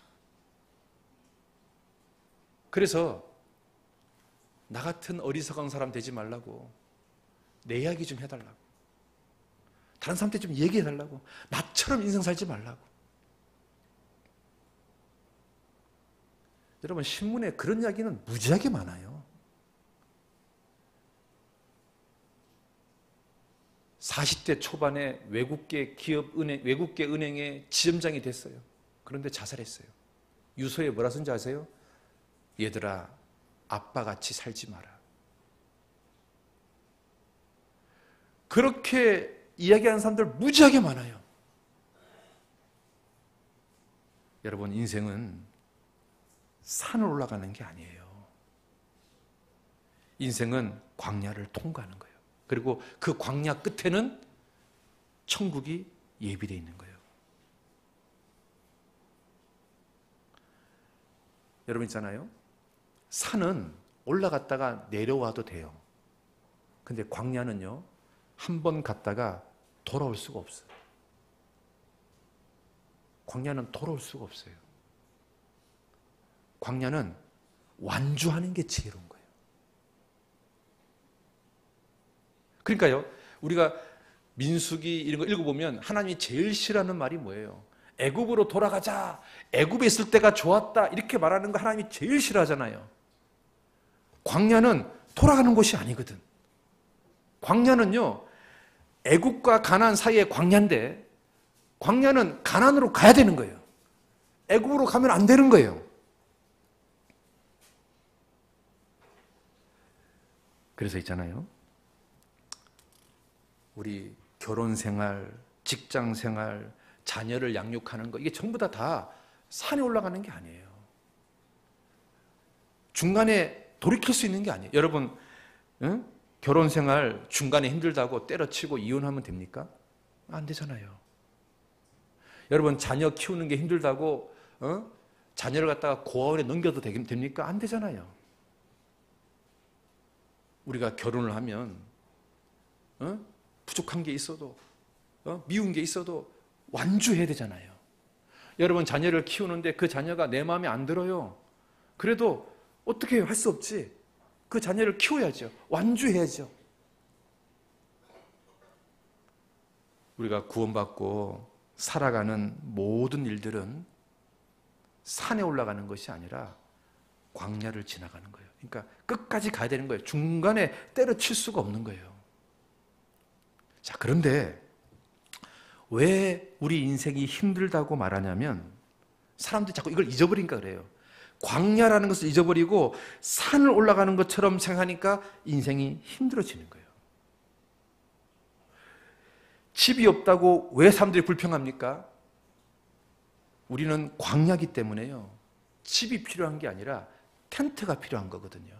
A: 그래서 나 같은 어리석은 사람 되지 말라고 내 이야기 좀 해달라고, 다른 사람한테 좀 얘기해달라고, 나처럼 인생 살지 말라고. 여러분, 신문에 그런 이야기는 무지하게 많아요. 40대 초반에 외국계 은행의 지점장이 됐어요. 그런데 자살했어요. 유서에 뭐라 쓴지 아세요? 얘들아, 아빠같이 살지 마라. 그렇게 이야기하는 사람들 무지하게 많아요. 여러분, 인생은 산을 올라가는 게 아니에요. 인생은 광야를 통과하는 거예요. 그리고 그 광야 끝에는 천국이 예비되어 있는 거예요. 여러분 있잖아요. 산은 올라갔다가 내려와도 돼요. 근데 광야는요, 한 번 갔다가 돌아올 수가 없어요. 광야는 돌아올 수가 없어요. 광야는 완주하는 게 지혜로운 거예요. 그러니까요, 우리가 민수기 이런 거 읽어보면 하나님이 제일 싫어하는 말이 뭐예요? 애굽으로 돌아가자, 애굽에 있을 때가 좋았다, 이렇게 말하는 거 하나님이 제일 싫어하잖아요. 광야는 돌아가는 곳이 아니거든. 광야는요, 애굽과 가나안 사이의 광야인데 광야는 가나안으로 가야 되는 거예요. 애굽으로 가면 안 되는 거예요. 그래서 있잖아요, 우리 결혼 생활, 직장 생활, 자녀를 양육하는 거, 이게 전부 다 산에 올라가는 게 아니에요. 중간에 돌이킬 수 있는 게 아니에요. 여러분, 결혼 생활 중간에 힘들다고 때려치고 이혼하면 됩니까? 안 되잖아요. 여러분, 자녀 키우는 게 힘들다고 자녀를 갖다가 고아원에 넘겨도 됩니까? 안 되잖아요. 우리가 결혼을 하면 부족한 게 있어도 미운 게 있어도 완주해야 되잖아요. 여러분, 자녀를 키우는데 그 자녀가 내 마음에 안 들어요. 그래도 어떻게 해요? 할 수 없지. 그 자녀를 키워야죠. 완주해야죠. 우리가 구원받고 살아가는 모든 일들은 산에 올라가는 것이 아니라 광야를 지나가는 거예요. 그러니까 끝까지 가야 되는 거예요. 중간에 때려칠 수가 없는 거예요. 자, 그런데 왜 우리 인생이 힘들다고 말하냐면 사람들이 자꾸 이걸 잊어버리니까 그래요. 광야라는 것을 잊어버리고 산을 올라가는 것처럼 생각하니까 인생이 힘들어지는 거예요. 집이 없다고 왜 사람들이 불평합니까? 우리는 광야기 때문에요, 집이 필요한 게 아니라 텐트가 필요한 거거든요.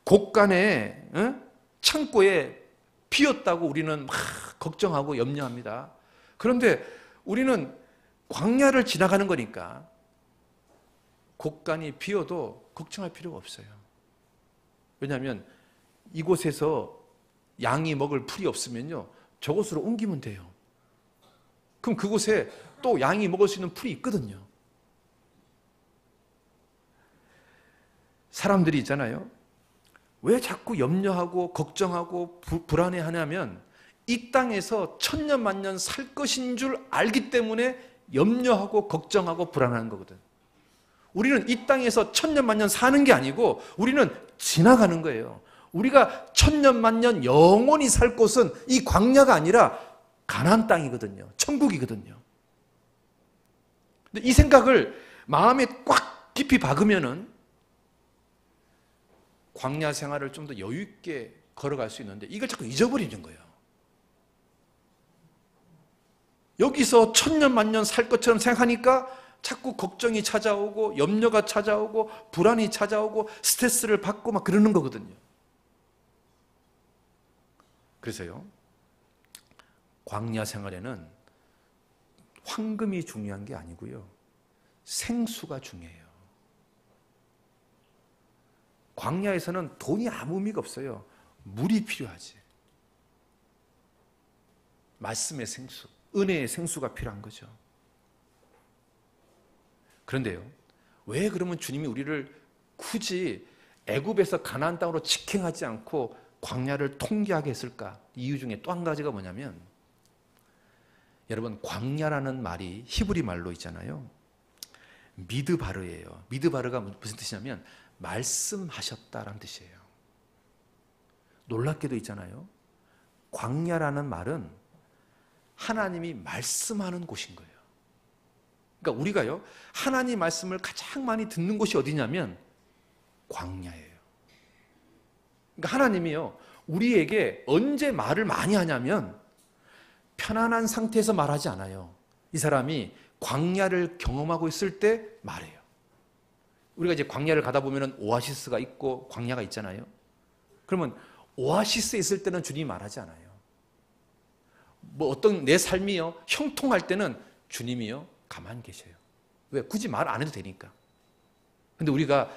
A: 곳간에 창고에 비었다고 우리는 막 걱정하고 염려합니다. 그런데 우리는 광야를 지나가는 거니까 곳간이 비어도 걱정할 필요가 없어요. 왜냐하면 이곳에서 양이 먹을 풀이 없으면요, 저곳으로 옮기면 돼요. 그럼 그곳에 또 양이 먹을 수 있는 풀이 있거든요. 사람들이 있잖아요. 왜 자꾸 염려하고 걱정하고 불안해하냐면 이 땅에서 천년만년 살 것인 줄 알기 때문에 염려하고 걱정하고 불안한 거거든. 우리는 이 땅에서 천년만년 사는 게 아니고 우리는 지나가는 거예요. 우리가 천년만년 영원히 살 곳은 이 광야가 아니라 가나안 땅이거든요. 천국이거든요. 근데 이 생각을 마음에 꽉 깊이 박으면은 광야 생활을 좀 더 여유 있게 걸어갈 수 있는데 이걸 자꾸 잊어버리는 거예요. 여기서 천년만년 살 것처럼 생각하니까 자꾸 걱정이 찾아오고 염려가 찾아오고 불안이 찾아오고 스트레스를 받고 막 그러는 거거든요. 그래서요, 광야 생활에는 황금이 중요한 게 아니고요, 생수가 중요해요. 광야에서는 돈이 아무 의미가 없어요. 물이 필요하지. 말씀의 생수, 은혜의 생수가 필요한 거죠. 그런데요, 왜 그러면 주님이 우리를 굳이 애굽에서 가나안 땅으로 직행하지 않고 광야를 통기하게 했을까? 이유 중에 또 한 가지가 뭐냐면, 여러분, 광야라는 말이 히브리 말로 있잖아요. 미드바르예요. 미드바르가 무슨 뜻이냐면 말씀하셨다라는 뜻이에요. 놀랍게도 있잖아요. 광야라는 말은 하나님이 말씀하는 곳인 거예요. 그러니까 우리가요, 하나님 말씀을 가장 많이 듣는 곳이 어디냐면 광야예요. 그러니까 하나님이요, 우리에게 언제 말을 많이 하냐면 편안한 상태에서 말하지 않아요. 이 사람이 광야를 경험하고 있을 때 말해요. 우리가 이제 광야를 가다 보면 오아시스가 있고 광야가 있잖아요. 그러면 오아시스에 있을 때는 주님이 말하지 않아요. 뭐 어떤 내 삶이요, 형통할 때는 주님이요, 가만히 계셔요. 왜? 굳이 말 안 해도 되니까. 근데 우리가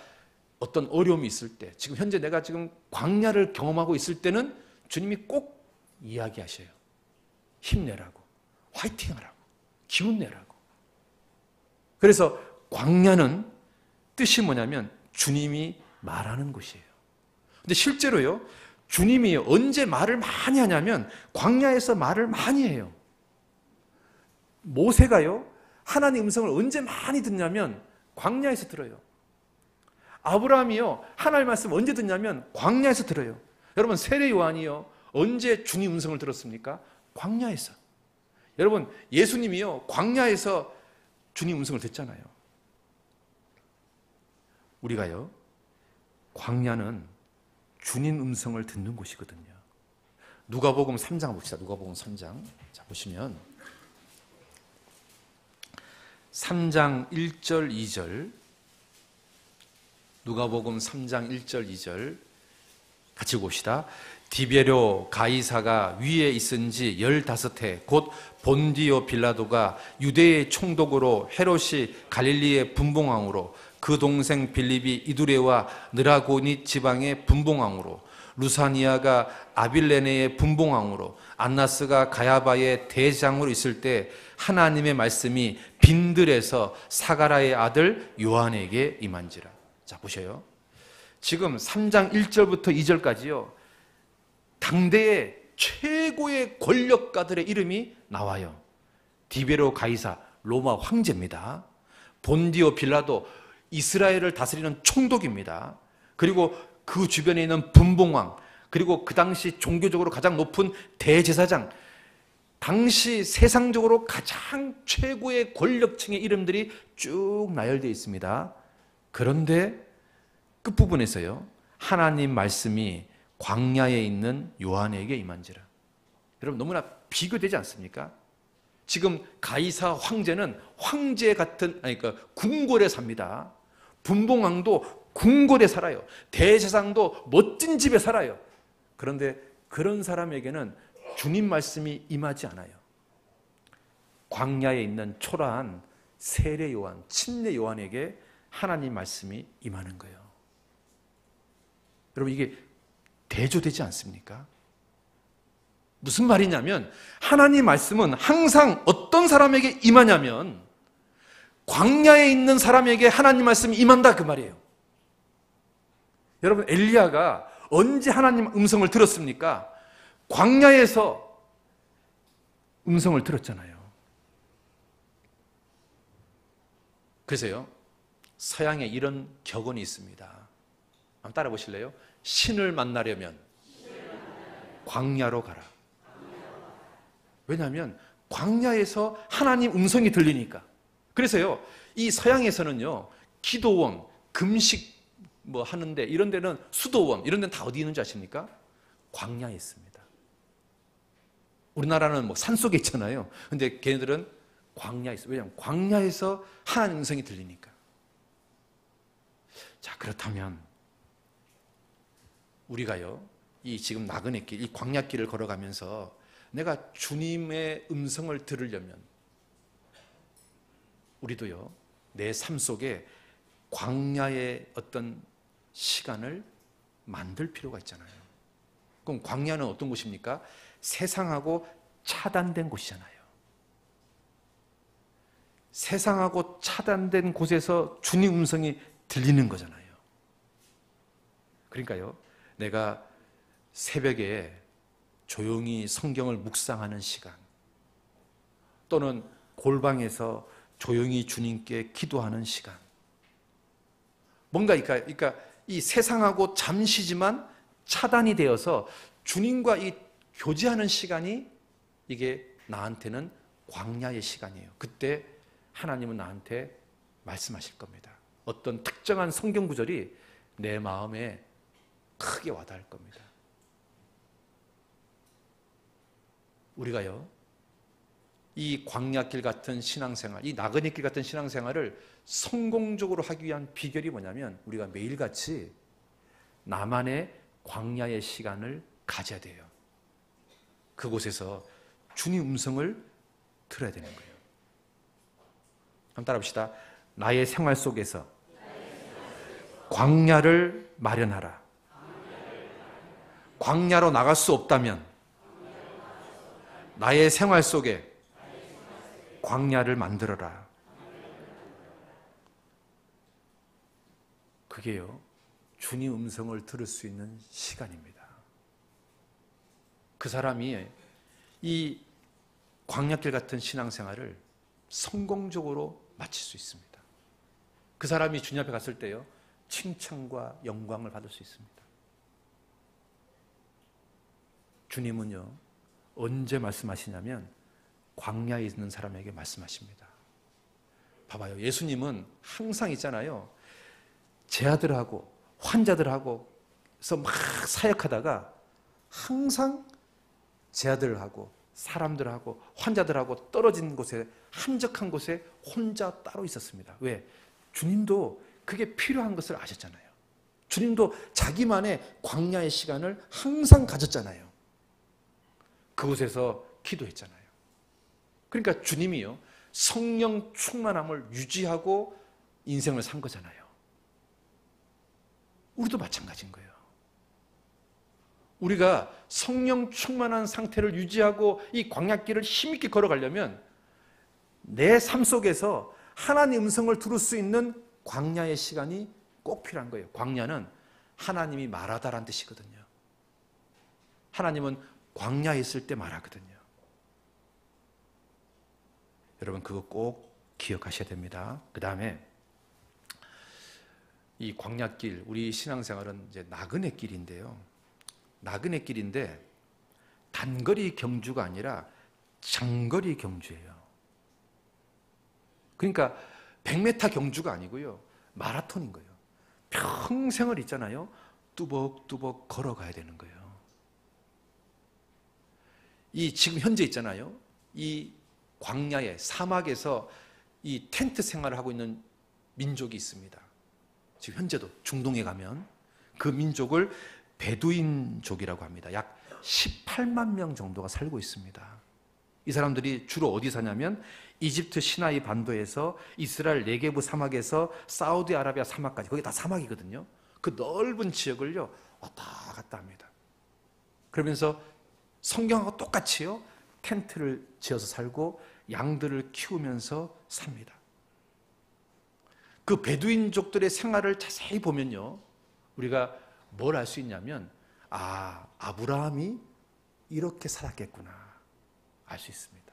A: 어떤 어려움이 있을 때, 지금 현재 내가 지금 광야를 경험하고 있을 때는 주님이 꼭 이야기하셔요. 힘내라고, 화이팅하라고, 기운 내라고. 그래서 광야는 뜻이 뭐냐면 주님이 말하는 곳이에요. 근데 실제로요, 주님이 언제 말을 많이 하냐면 광야에서 말을 많이 해요. 모세가요, 하나님 음성을 언제 많이 듣냐면 광야에서 들어요. 아브라함이요, 하나님 말씀 언제 듣냐면 광야에서 들어요. 여러분, 세례 요한이요, 언제 주님 음성을 들었습니까? 광야에서. 여러분, 예수님이요, 광야에서 주님 음성을 듣잖아요. 우리가요, 광야는 주님 음성을 듣는 곳이거든요. 누가복음 3장 봅시다. 누가복음 3장. 자, 보시면 3장 1절 2절, 누가복음 3장 1절 2절 같이 봅시다. 디베료 가이사가 위에 있은 지 15해 곧 본디오 빌라도가 유대의 총독으로 헤롯이 갈릴리의 분봉왕으로 그 동생 빌립이 이두레와 느라고니 지방의 분봉왕으로 루사니아가 아빌레네의 분봉왕으로 안나스가 가야바의 대장으로 있을 때 하나님의 말씀이 빈들에서 사가라의 아들 요한에게 임한지라. 자, 보셔요. 지금 3장 1절부터 2절까지요, 당대의 최고의 권력가들의 이름이 나와요. 디베로 가이사, 로마 황제입니다. 본디오 빌라도, 이스라엘을 다스리는 총독입니다. 그리고 그 주변에 있는 분봉왕, 그리고 그 당시 종교적으로 가장 높은 대제사장, 당시 세상적으로 가장 최고의 권력층의 이름들이 쭉 나열되어 있습니다. 그런데 끝부분에서요, 하나님 말씀이 광야에 있는 요한에게 임한지라. 여러분, 너무나 비교되지 않습니까? 지금 가이사 황제는 황제 같은, 그러니까 궁궐에 삽니다. 분봉왕도 궁궐에 살아요. 대제사장도 멋진 집에 살아요. 그런데 그런 사람에게는 주님 말씀이 임하지 않아요. 광야에 있는 초라한 세례 요한, 침례 요한에게 하나님 말씀이 임하는 거예요. 여러분, 이게 대조되지 않습니까? 무슨 말이냐면 하나님 말씀은 항상 어떤 사람에게 임하냐면 광야에 있는 사람에게 하나님 말씀이 임한다 그 말이에요. 여러분 엘리야가 언제 하나님 음성을 들었습니까? 광야에서 음성을 들었잖아요. 그래서요 서양에 이런 격언이 있습니다. 한번 따라 보실래요? 신을 만나려면 광야로 가라. 왜냐하면 광야에서 하나님 음성이 들리니까. 그래서요 이 서양에서는요 기도원, 금식 뭐 하는데 이런 데는 수도원 이런 데는 다 어디 있는지 아십니까? 광야에 있습니다. 우리나라는 뭐 산속에 있잖아요. 근데 걔네들은 광야에 있어요. 왜냐하면 광야에서 하나님 음성이 들리니까. 자, 그렇다면 우리가요 이 지금 나그네 길, 이 광야길을 걸어가면서 내가 주님의 음성을 들으려면 우리도요 내 삶 속에 광야의 어떤 시간을 만들 필요가 있잖아요. 그럼 광야는 어떤 곳입니까? 세상하고 차단된 곳이잖아요. 세상하고 차단된 곳에서 주님 음성이 들리는 거잖아요. 그러니까요 내가 새벽에 조용히 성경을 묵상하는 시간, 또는 골방에서 조용히 주님께 기도하는 시간, 뭔가 그러니까 이 세상하고 잠시지만 차단이 되어서 주님과 이 교제하는 시간이 이게 나한테는 광야의 시간이에요. 그때 하나님은 나한테 말씀하실 겁니다. 어떤 특정한 성경 구절이 내 마음에 크게 와닿을 겁니다. 우리가요 이 광야길 같은 신앙생활, 이 나그네길 같은 신앙생활을 성공적으로 하기 위한 비결이 뭐냐면 우리가 매일같이 나만의 광야의 시간을 가져야 돼요. 그곳에서 주님 음성을 들어야 되는 거예요. 한번 따라 봅시다. 나의 생활 속에서 광야를 마련하라. 광야로 나갈 수 없다면 나의 생활 속에 광야를 만들어라. 그게요 주님 음성을 들을 수 있는 시간입니다. 그 사람이 이 광야길 같은 신앙생활을 성공적으로 마칠 수 있습니다. 그 사람이 주님 앞에 갔을 때요 칭찬과 영광을 받을 수 있습니다. 주님은요 언제 말씀하시냐면 광야에 있는 사람에게 말씀하십니다. 봐봐요, 예수님은 항상 있잖아요 제자들하고 환자들하고서 막 사역하다가 항상 제자들하고 사람들하고 환자들하고 떨어진 곳에, 한적한 곳에 혼자 따로 있었습니다. 왜? 주님도 그게 필요한 것을 아셨잖아요. 주님도 자기만의 광야의 시간을 항상 가졌잖아요. 그곳에서 기도했잖아요. 그러니까 주님이요 성령 충만함을 유지하고 인생을 산 거잖아요. 우리도 마찬가지인 거예요. 우리가 성령 충만한 상태를 유지하고 이 광야길을 힘있게 걸어가려면 내 삶 속에서 하나님 음성을 들을 수 있는 광야의 시간이 꼭 필요한 거예요. 광야는 하나님이 말하다라는 뜻이거든요. 하나님은 광야에 있을 때 말하거든요. 여러분 그거 꼭 기억하셔야 됩니다. 그 다음에 이 광야길, 우리 신앙생활은 이제 나그네 길인데요. 나그네 길인데 단거리 경주가 아니라 장거리 경주예요. 그러니까 100m 경주가 아니고요. 마라톤인 거예요. 평생을 있잖아요. 뚜벅뚜벅 걸어가야 되는 거예요. 이 지금 현재 있잖아요. 이 광야에 사막에서 이 텐트 생활을 하고 있는 민족이 있습니다. 지금 현재도 중동에 가면 그 민족을 베두인족이라고 합니다. 약 18만 명 정도가 살고 있습니다. 이 사람들이 주로 어디 사냐면 이집트 시나이 반도에서 이스라엘 네게브 사막에서 사우디아라비아 사막까지, 거기 다 사막이거든요. 그 넓은 지역을요 왔다 갔다 합니다. 그러면서 성경하고 똑같이요. 텐트를 지어서 살고 양들을 키우면서 삽니다. 그 베두인족들의 생활을 자세히 보면요, 우리가 뭘 알 수 있냐면, 아, 아브라함이 이렇게 살았겠구나 알 수 있습니다.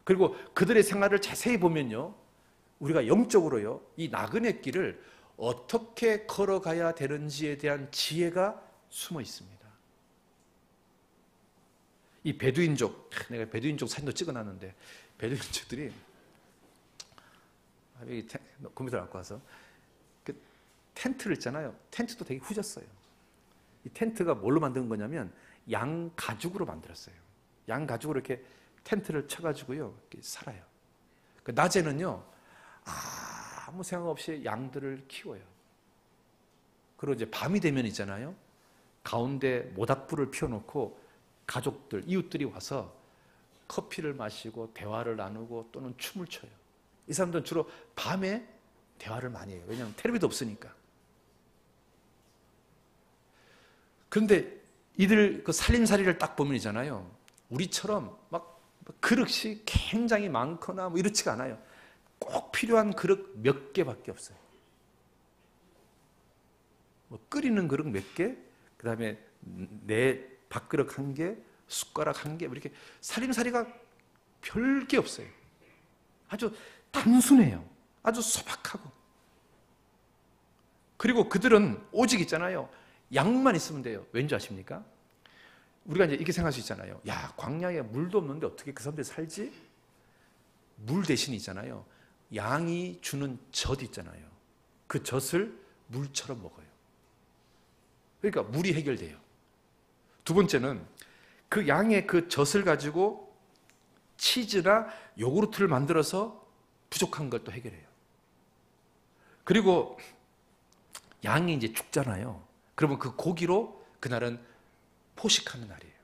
A: 그리고 그들의 생활을 자세히 보면요, 우리가 영적으로요, 이 나그네 길을 어떻게 걸어가야 되는지에 대한 지혜가 숨어 있습니다. 이 베두인족, 내가 베두인족 사진도 찍어놨는데, 베두인족들이 여기 컴퓨터를 갖고 와서 그 텐트를 있잖아요. 텐트도 되게 후졌어요. 이 텐트가 뭘로 만든 거냐면 양 가죽으로 만들었어요. 양 가죽으로 이렇게 텐트를 쳐가지고요, 이렇게 살아요. 그 낮에는요, 아무 생각 없이 양들을 키워요. 그리고 이제 밤이 되면 있잖아요, 가운데 모닥불을 피워놓고 가족들, 이웃들이 와서 커피를 마시고 대화를 나누고 또는 춤을 춰요. 이 사람들은 주로 밤에 대화를 많이 해요. 왜냐하면 텔레비도 없으니까. 그런데 이들 그 살림살이를 딱 보면 있잖아요, 우리처럼 막 그릇이 굉장히 많거나 뭐 이렇지가 않아요. 꼭 필요한 그릇 몇 개밖에 없어요. 뭐 끓이는 그릇 몇 개, 그 다음에 내 밥그릇 한 개, 숟가락 한 개, 이렇게 살림살이가 별게 없어요. 아주 단순해요. 아주 소박하고. 그리고 그들은 오직 있잖아요, 양만 있으면 돼요. 왠지 아십니까? 우리가 이제 이렇게 생각할 수 있잖아요. 야, 광야에 물도 없는데 어떻게 그 사람들이 살지? 물 대신 있잖아요, 양이 주는 젖 있잖아요. 그 젖을 물처럼 먹어요. 그러니까 물이 해결돼요. 두 번째는 그 양의 그 젖을 가지고 치즈나 요구르트를 만들어서 부족한 걸 또 해결해요. 그리고 양이 이제 죽잖아요. 그러면 그 고기로 그날은 포식하는 날이에요.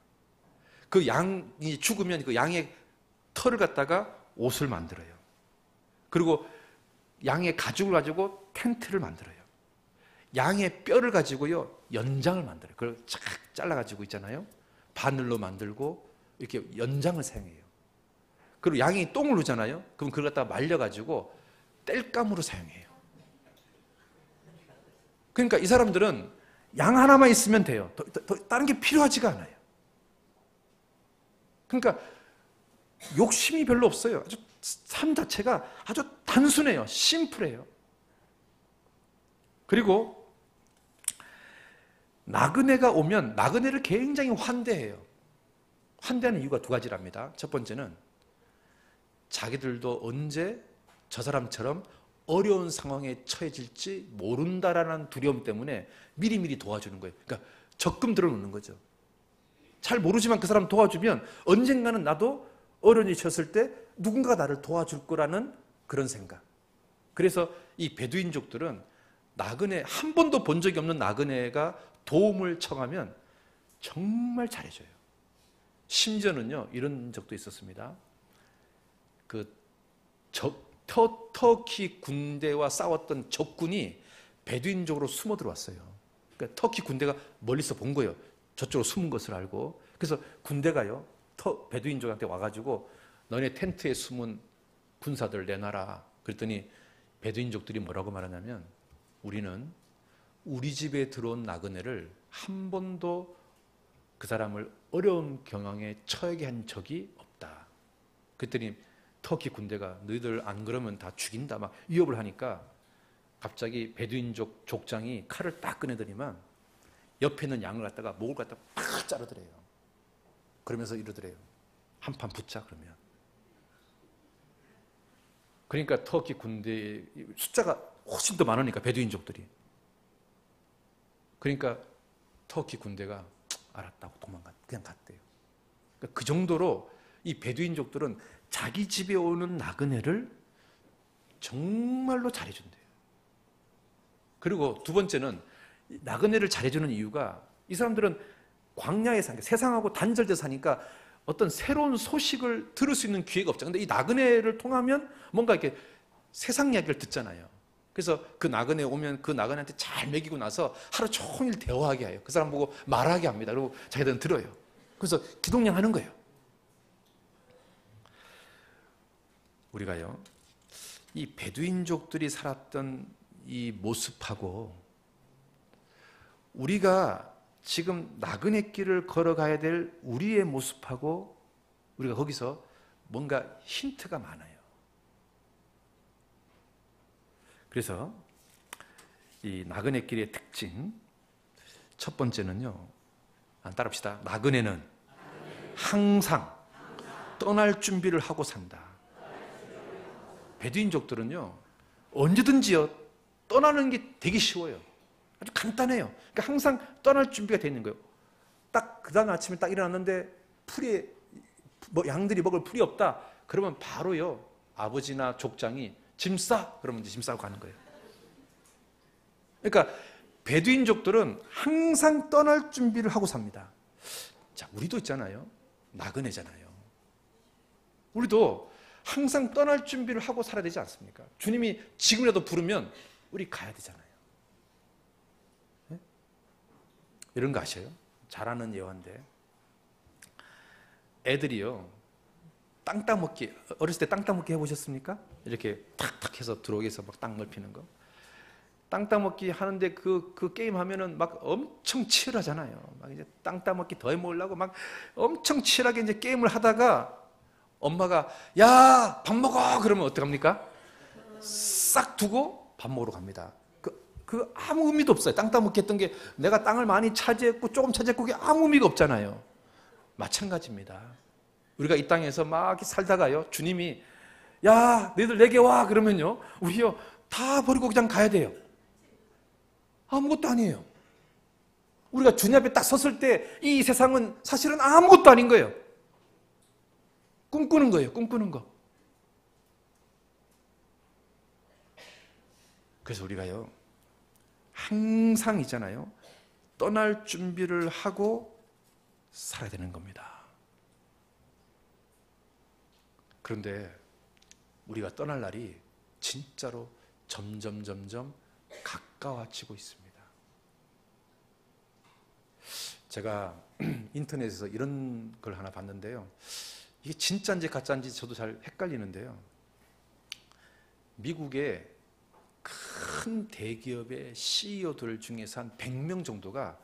A: 그 양이 죽으면 그 양의 털을 갖다가 옷을 만들어요. 그리고 양의 가죽을 가지고 텐트를 만들어요. 양의 뼈를 가지고요, 연장을 만들어요. 그걸 착 잘라가지고 있잖아요, 바늘로 만들고 이렇게 연장을 사용해요. 그리고 양이 똥을 누잖아요. 그럼 그걸 갖다가 말려가지고 땔감으로 사용해요. 그러니까 이 사람들은 양 하나만 있으면 돼요. 다른 게 필요하지가 않아요. 그러니까 욕심이 별로 없어요. 아주 삶 자체가 아주 단순해요. 심플해요. 그리고 나그네가 오면 나그네를 굉장히 환대해요. 환대하는 이유가 두 가지랍니다. 첫 번째는 자기들도 언제 저 사람처럼 어려운 상황에 처해질지 모른다라는 두려움 때문에 미리미리 도와주는 거예요. 그러니까 적금 들어놓는 거죠. 잘 모르지만 그 사람 도와주면 언젠가는 나도 어려운 일이 쳤을 때 누군가가 나를 도와줄 거라는 그런 생각. 그래서 이 베두인족들은 나그네, 한 번도 본 적이 없는 나그네가 도움을 청하면 정말 잘해줘요. 심지어는요, 이런 적도 있었습니다. 그 터키 군대와 싸웠던 적군이 베두인족으로 숨어 들어왔어요. 그러니까 터키 군대가 멀리서 본 거예요. 저쪽으로 숨은 것을 알고. 그래서 군대가요, 베두인족한테 와가지고 너네 텐트에 숨은 군사들 내놔라. 그랬더니 베두인족들이 뭐라고 말하냐면, 우리는 우리 집에 들어온 나그네를 한 번도 그 사람을 어려운 경황에 처하게 한 적이 없다. 그랬더니 터키 군대가 너희들 안 그러면 다 죽인다 막 위협을 하니까 갑자기 베두인족 족장이 칼을 딱 꺼내더니만 옆에 있는 양을 갖다가 목을 갖다가 팍 자르더래요. 그러면서 이러더래요. 한 판 붙자 그러면. 그러니까 터키 군대 숫자가 훨씬 더 많으니까 베두인족들이. 그러니까 터키 군대가 알았다고 그냥 갔대요. 그러니까 그 정도로 이 베두인족들은 자기 집에 오는 나그네를 정말로 잘해준대요. 그리고 두 번째는 나그네를 잘해주는 이유가 이 사람들은 광야에 사니까 세상하고 단절돼서 사니까 어떤 새로운 소식을 들을 수 있는 기회가 없죠. 근데 이 나그네를 통하면 뭔가 이렇게 세상 이야기를 듣잖아요. 그래서 그 나그네 오면 그 나그네한테 잘 먹이고 나서 하루 종일 대화하게 해요. 그 사람 보고 말하게 합니다. 그리고 자기들은 들어요. 그래서 기동량 하는 거예요. 우리가요, 이 베두인족들이 살았던 이 모습하고 우리가 지금 나그네 길을 걸어가야 될 우리의 모습하고 우리가 거기서 뭔가 힌트가 많아요. 그래서 이 나그네 길의 특징 첫 번째는요, 따라합시다. 나그네는 항상 떠날 준비를 하고 산다. 베두인족들은요, 언제든지요 떠나는 게 되게 쉬워요. 아주 간단해요. 그러니까 항상 떠날 준비가 되어 있는 거예요. 딱 그 다음 아침에 딱 일어났는데 풀이 양들이 먹을 풀이 없다. 그러면 바로요 아버지나 족장이 짐 싸. 그러면 이제 짐 싸고 가는 거예요. 그러니까 베두인족들은 항상 떠날 준비를 하고 삽니다. 자, 우리도 있잖아요. 나그네잖아요. 우리도 항상 떠날 준비를 하고 살아야 되지 않습니까? 주님이 지금이라도 부르면 우리 가야 되잖아요. 네? 이런 거 아셔요? 잘하는 예화인데 애들이요 땅 따먹기, 어렸을 때 땅 따먹기 해보셨습니까? 이렇게 탁탁 해서 들어오게 해서 막 땅 넓히는 거. 땅 따먹기 하는데 그 게임 하면은 막 엄청 치열하잖아요. 막 이제 땅 따먹기 더 해먹으려고 막 엄청 치열하게 이제 게임을 하다가 엄마가 야, 밥 먹어! 그러면 어떡합니까? 싹 두고 밥 먹으러 갑니다. 그 아무 의미도 없어요. 땅 따먹기 했던 게 내가 땅을 많이 차지했고 조금 차지했고 그게 아무 의미가 없잖아요. 마찬가지입니다. 우리가 이 땅에서 막 살다가요, 주님이 야, 너희들 내게 와! 그러면요, 우리요 다 버리고 그냥 가야 돼요. 아무것도 아니에요. 우리가 주님 앞에 딱 섰을 때 이 세상은 사실은 아무것도 아닌 거예요. 꿈꾸는 거예요. 꿈꾸는 거. 그래서 우리가요 항상 있잖아요, 떠날 준비를 하고 살아야 되는 겁니다. 그런데 우리가 떠날 날이 진짜로 점점 가까워지고 있습니다. 제가 인터넷에서 이런 걸 하나 봤는데요, 이게 진짜인지 가짜인지 저도 잘 헷갈리는데요, 미국의 큰 대기업의 CEO들 중에서 한 100명 정도가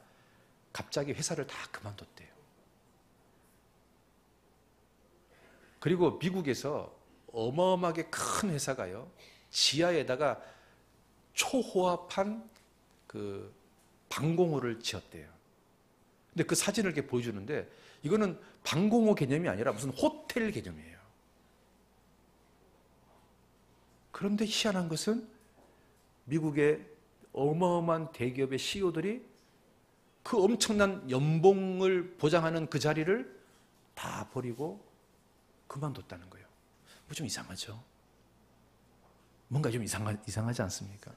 A: 갑자기 회사를 다 그만뒀대요. 그리고 미국에서 어마어마하게 큰 회사가요 지하에다가 초호합한 그 방공호를 지었대요. 근데 그 사진을 이렇게 보여주는데 이거는 방공호 개념이 아니라 무슨 호텔 개념이에요. 그런데 희한한 것은 미국의 어마어마한 대기업의 CEO들이 그 엄청난 연봉을 보장하는 그 자리를 다 버리고 그만뒀다는 거예요. 뭐 좀 이상하죠? 뭔가 좀 이상하지 않습니까?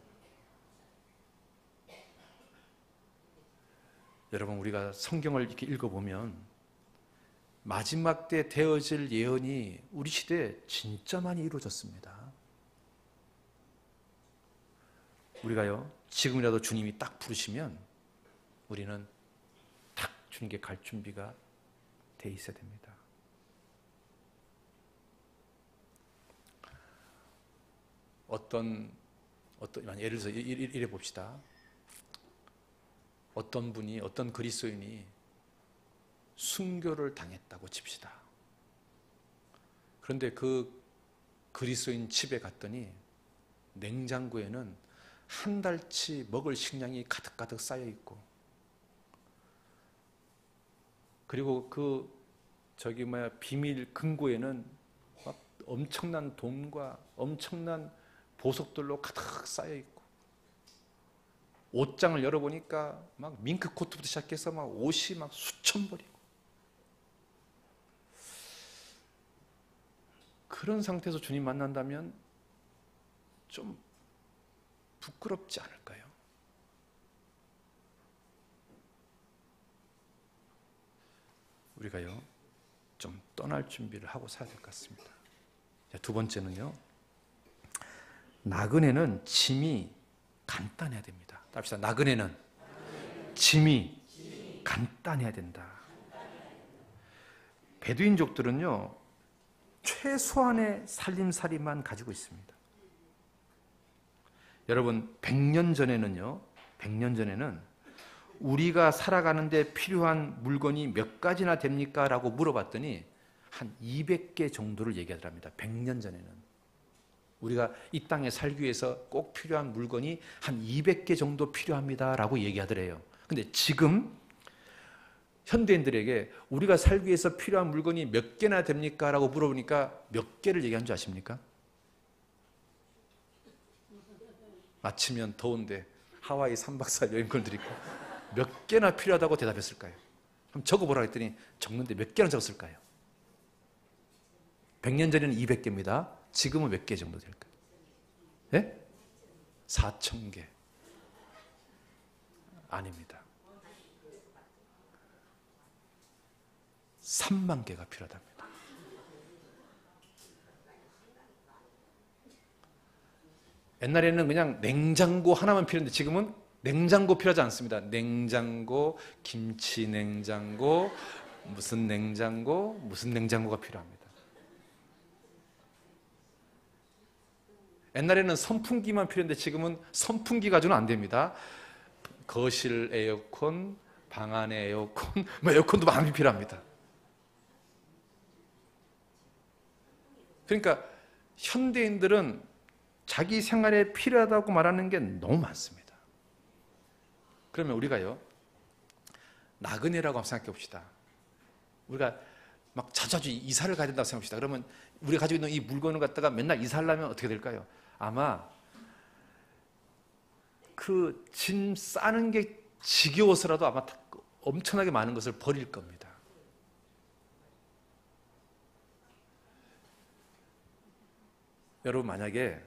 A: 여러분, 우리가 성경을 이렇게 읽어보면 마지막 때 되어질 예언이 우리 시대에 진짜 많이 이루어졌습니다. 우리가요 지금이라도 주님이 딱 부르시면 우리는 딱 주님께 갈 준비가 돼 있어야 됩니다. 예를 들어서 이래 봅시다. 어떤 분이, 어떤 그리스도인이 순교를 당했다고 칩시다. 그런데 그 그리스도인 집에 갔더니 냉장고에는 한 달치 먹을 식량이 가득가득 쌓여 있고, 그리고 비밀 금고에는 막 엄청난 돈과 엄청난 보석들로 가득 쌓여 있고, 옷장을 열어보니까 막 밍크 코트부터 시작해서 막 옷이 막 수천 벌이고, 그런 상태에서 주님 만난다면 좀 부끄럽지 않을까요? 우리가요 좀 떠날 준비를 하고 살아야 될 것 같습니다. 두 번째는요, 나그네는 짐이 간단해야 됩니다. 합시다. 나그네는 짐이 간단해야 된다. 베두인족들은요, 최소한의 살림살이만 가지고 있습니다. 여러분, 100년 전에는 우리가 살아가는데 필요한 물건이 몇 가지나 됩니까? 라고 물어봤더니 한 200개 정도를 얘기하더랍니다. 100년 전에는. 우리가 이 땅에 살기 위해서 꼭 필요한 물건이 한 200개 정도 필요합니다. 라고 얘기하더래요. 근데 지금 현대인들에게 우리가 살기 위해서 필요한 물건이 몇 개나 됩니까? 라고 물어보니까 몇 개를 얘기한 줄 아십니까? 아치면 더운데 하와이 3박 4일 여행권을 드릴까? 몇 개나 필요하다고 대답했을까요? 한번 적어보라 했더니 적는데 몇 개나 적었을까요? 100년 전에는 200개입니다. 지금은 몇 개 정도 될까요? 예? 4,000개. 아닙니다. 3만 개가 필요하답니다. 옛날에는 그냥 냉장고 하나만 필요했는데 지금은 냉장고 필요하지 않습니다. 냉장고, 김치 냉장고, 무슨 냉장고가 필요합니다. 옛날에는 선풍기만 필요했는데 지금은 선풍기 가지고는 안 됩니다. 거실 에어컨, 방 안에 에어컨, 에어컨도 많이 필요합니다. 그러니까 현대인들은 자기 생활에 필요하다고 말하는 게 너무 많습니다. 그러면 우리가요, 나그네라고 한번 생각해 봅시다. 우리가 막 자주 이사를 가야 된다고 생각해 봅시다. 그러면 우리가 가지고 있는 이 물건을 갖다가 맨날 이사하려면 어떻게 될까요? 아마 그 짐 싸는 게 지겨워서라도 아마 엄청나게 많은 것을 버릴 겁니다. 여러분, 만약에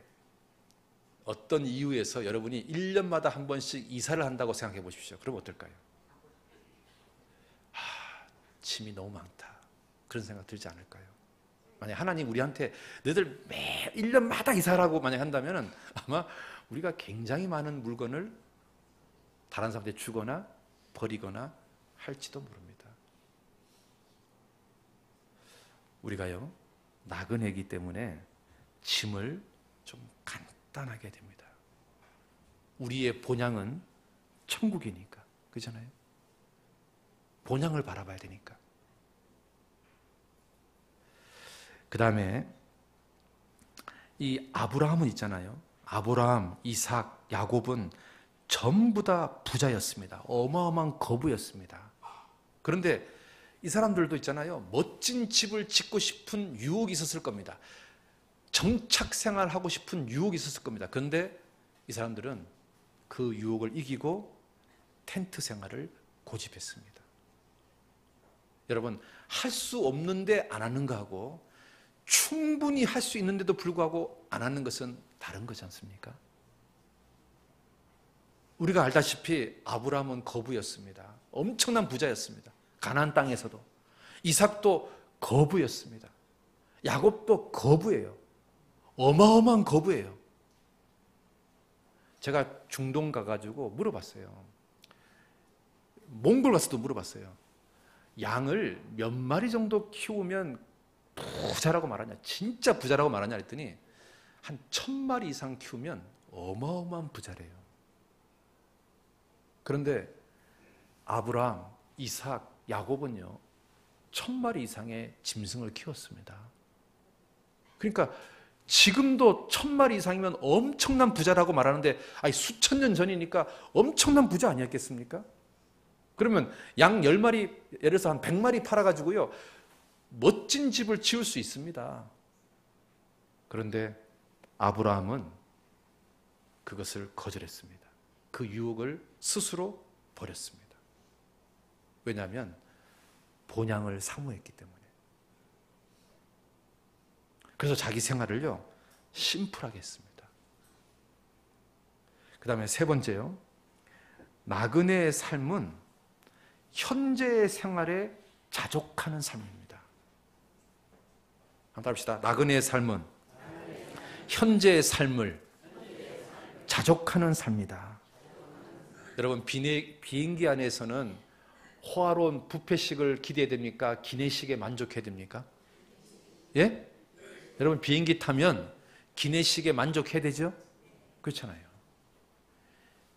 A: 어떤 이유에서 여러분이 1년마다 한 번씩 이사를 한다고 생각해 보십시오. 그럼 어떨까요? 짐이 너무 많다. 그런 생각 들지 않을까요? 만약 하나님 우리한테 너희들 매 1년마다 이사라고 만약 한다면 아마 우리가 굉장히 많은 물건을 다른 사람한테 주거나 버리거나 할지도 모릅니다. 우리가요, 나그네이기 때문에 짐을 좀 간단하게 됩니다. 우리의 본향은 천국이니까. 그렇잖아요? 본향을 바라봐야 되니까. 그 다음에 이 아브라함은 있잖아요. 아브라함, 이삭, 야곱은 전부 다 부자였습니다. 어마어마한 거부였습니다. 그런데 이 사람들도 있잖아요. 멋진 집을 짓고 싶은 유혹이 있었을 겁니다. 정착 생활하고 싶은 유혹이 있었을 겁니다. 그런데 이 사람들은 그 유혹을 이기고 텐트 생활을 고집했습니다. 여러분, 할 수 없는데 안 하는 거하고 충분히 할 수 있는데도 불구하고 안 하는 것은 다른 거지 않습니까? 우리가 알다시피 아브라함은 거부였습니다. 엄청난 부자였습니다. 가나안 땅에서도. 이삭도 거부였습니다. 야곱도 거부예요. 어마어마한 거부예요. 제가 중동 가가지고 물어봤어요. 몽골 가서도 물어봤어요. 양을 몇 마리 정도 키우면 부자라고 말하냐, 진짜 부자라고 말하냐 했더니 한 1,000마리 이상 키우면 어마어마한 부자래요. 그런데 아브라함, 이삭, 야곱은요 1,000마리 이상의 짐승을 키웠습니다. 그러니까 지금도 1,000마리 이상이면 엄청난 부자라고 말하는데 수천 년 전이니까 엄청난 부자 아니었겠습니까? 그러면 양 10마리, 예를 들어서 한 100마리 팔아가지고요 멋진 집을 지을 수 있습니다. 그런데 아브라함은 그것을 거절했습니다. 그 유혹을 스스로 버렸습니다. 왜냐하면 본향을 사모했기 때문에. 그래서 자기 생활을요 심플하게 했습니다. 그 다음에 세 번째요, 나그네의 삶은 현재의 생활에 자족하는 삶입니다. 한번 따라합시다. 나그네의 삶은 현재의 삶을 자족하는 삶이다. 여러분, 비행기 안에서는 호화로운 뷔페식을 기대해야 됩니까? 기내식에 만족해야 됩니까? 예? 여러분 비행기 타면 기내식에 만족해야 되죠? 그렇잖아요.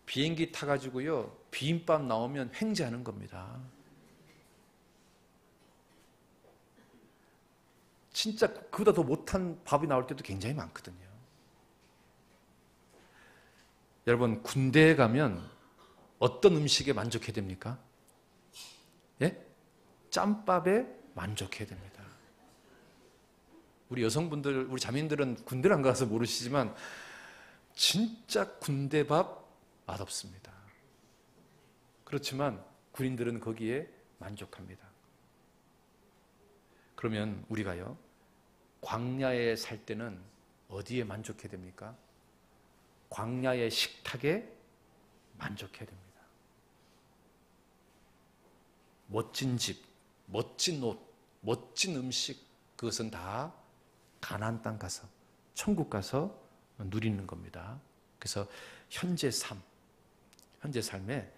A: 비행기 타가지고요 비빔밥 나오면 횡재하는 겁니다. 진짜 그보다 더 못한 밥이 나올 때도 굉장히 많거든요. 여러분 군대에 가면 어떤 음식에 만족해야 됩니까? 예? 짬밥에 만족해야 됩니다. 우리 여성분들, 우리 자매님들은 군대를 안 가서 모르시지만 진짜 군대밥 맛없습니다. 그렇지만 군인들은 거기에 만족합니다. 그러면 우리가요 광야에 살 때는 어디에 만족해야 됩니까? 광야의 식탁에 만족해야 됩니다. 멋진 집, 멋진 옷, 멋진 음식, 그것은 다 가나안 땅 가서, 천국 가서 누리는 겁니다. 그래서 현재 삶에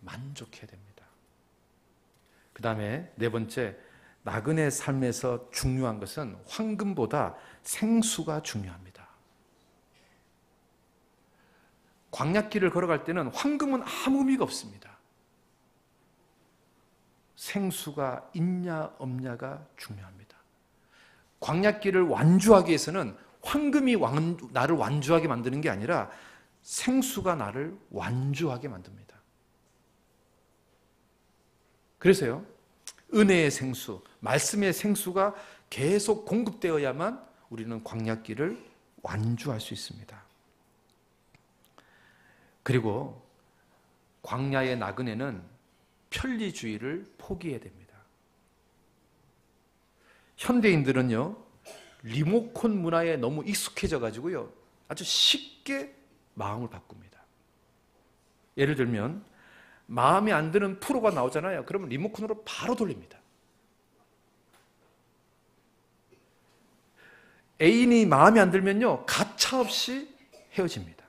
A: 만족해야 됩니다. 그 다음에 네 번째, 나그네 삶에서 중요한 것은 황금보다 생수가 중요합니다. 광야길을 걸어갈 때는 황금은 아무 의미가 없습니다. 생수가 있냐 없냐가 중요합니다. 광야길을 완주하기 위해서는 황금이 나를 완주하게 만드는 게 아니라 생수가 나를 완주하게 만듭니다. 그래서요 은혜의 생수, 말씀의 생수가 계속 공급되어야만 우리는 광야길을 완주할 수 있습니다. 그리고 광야의 나그네는 편리주의를 포기해야 됩니다. 현대인들은요 리모컨 문화에 너무 익숙해져 가지고요 아주 쉽게 마음을 바꿉니다. 예를 들면 마음에 안 드는 프로가 나오잖아요. 그러면 리모컨으로 바로 돌립니다. 애인이 마음에 안 들면요 가차없이 헤어집니다.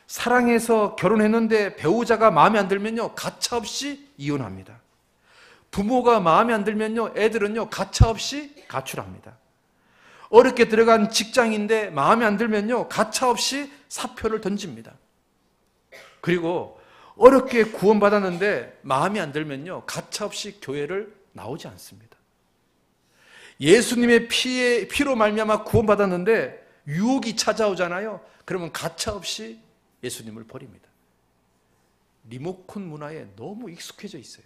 A: 사랑해서 결혼했는데 배우자가 마음에 안 들면요 가차없이 이혼합니다. 부모가 마음에 안 들면요 애들은요 가차없이 가출합니다. 어렵게 들어간 직장인데 마음에 안 들면요 가차없이 사표를 던집니다. 그리고 어렵게 구원받았는데 마음에 안 들면요 가차없이 교회를 나오지 않습니다. 예수님의 피로 말미암아 구원받았는데 유혹이 찾아오잖아요. 그러면 가차없이 예수님을 버립니다. 리모컨 문화에 너무 익숙해져 있어요.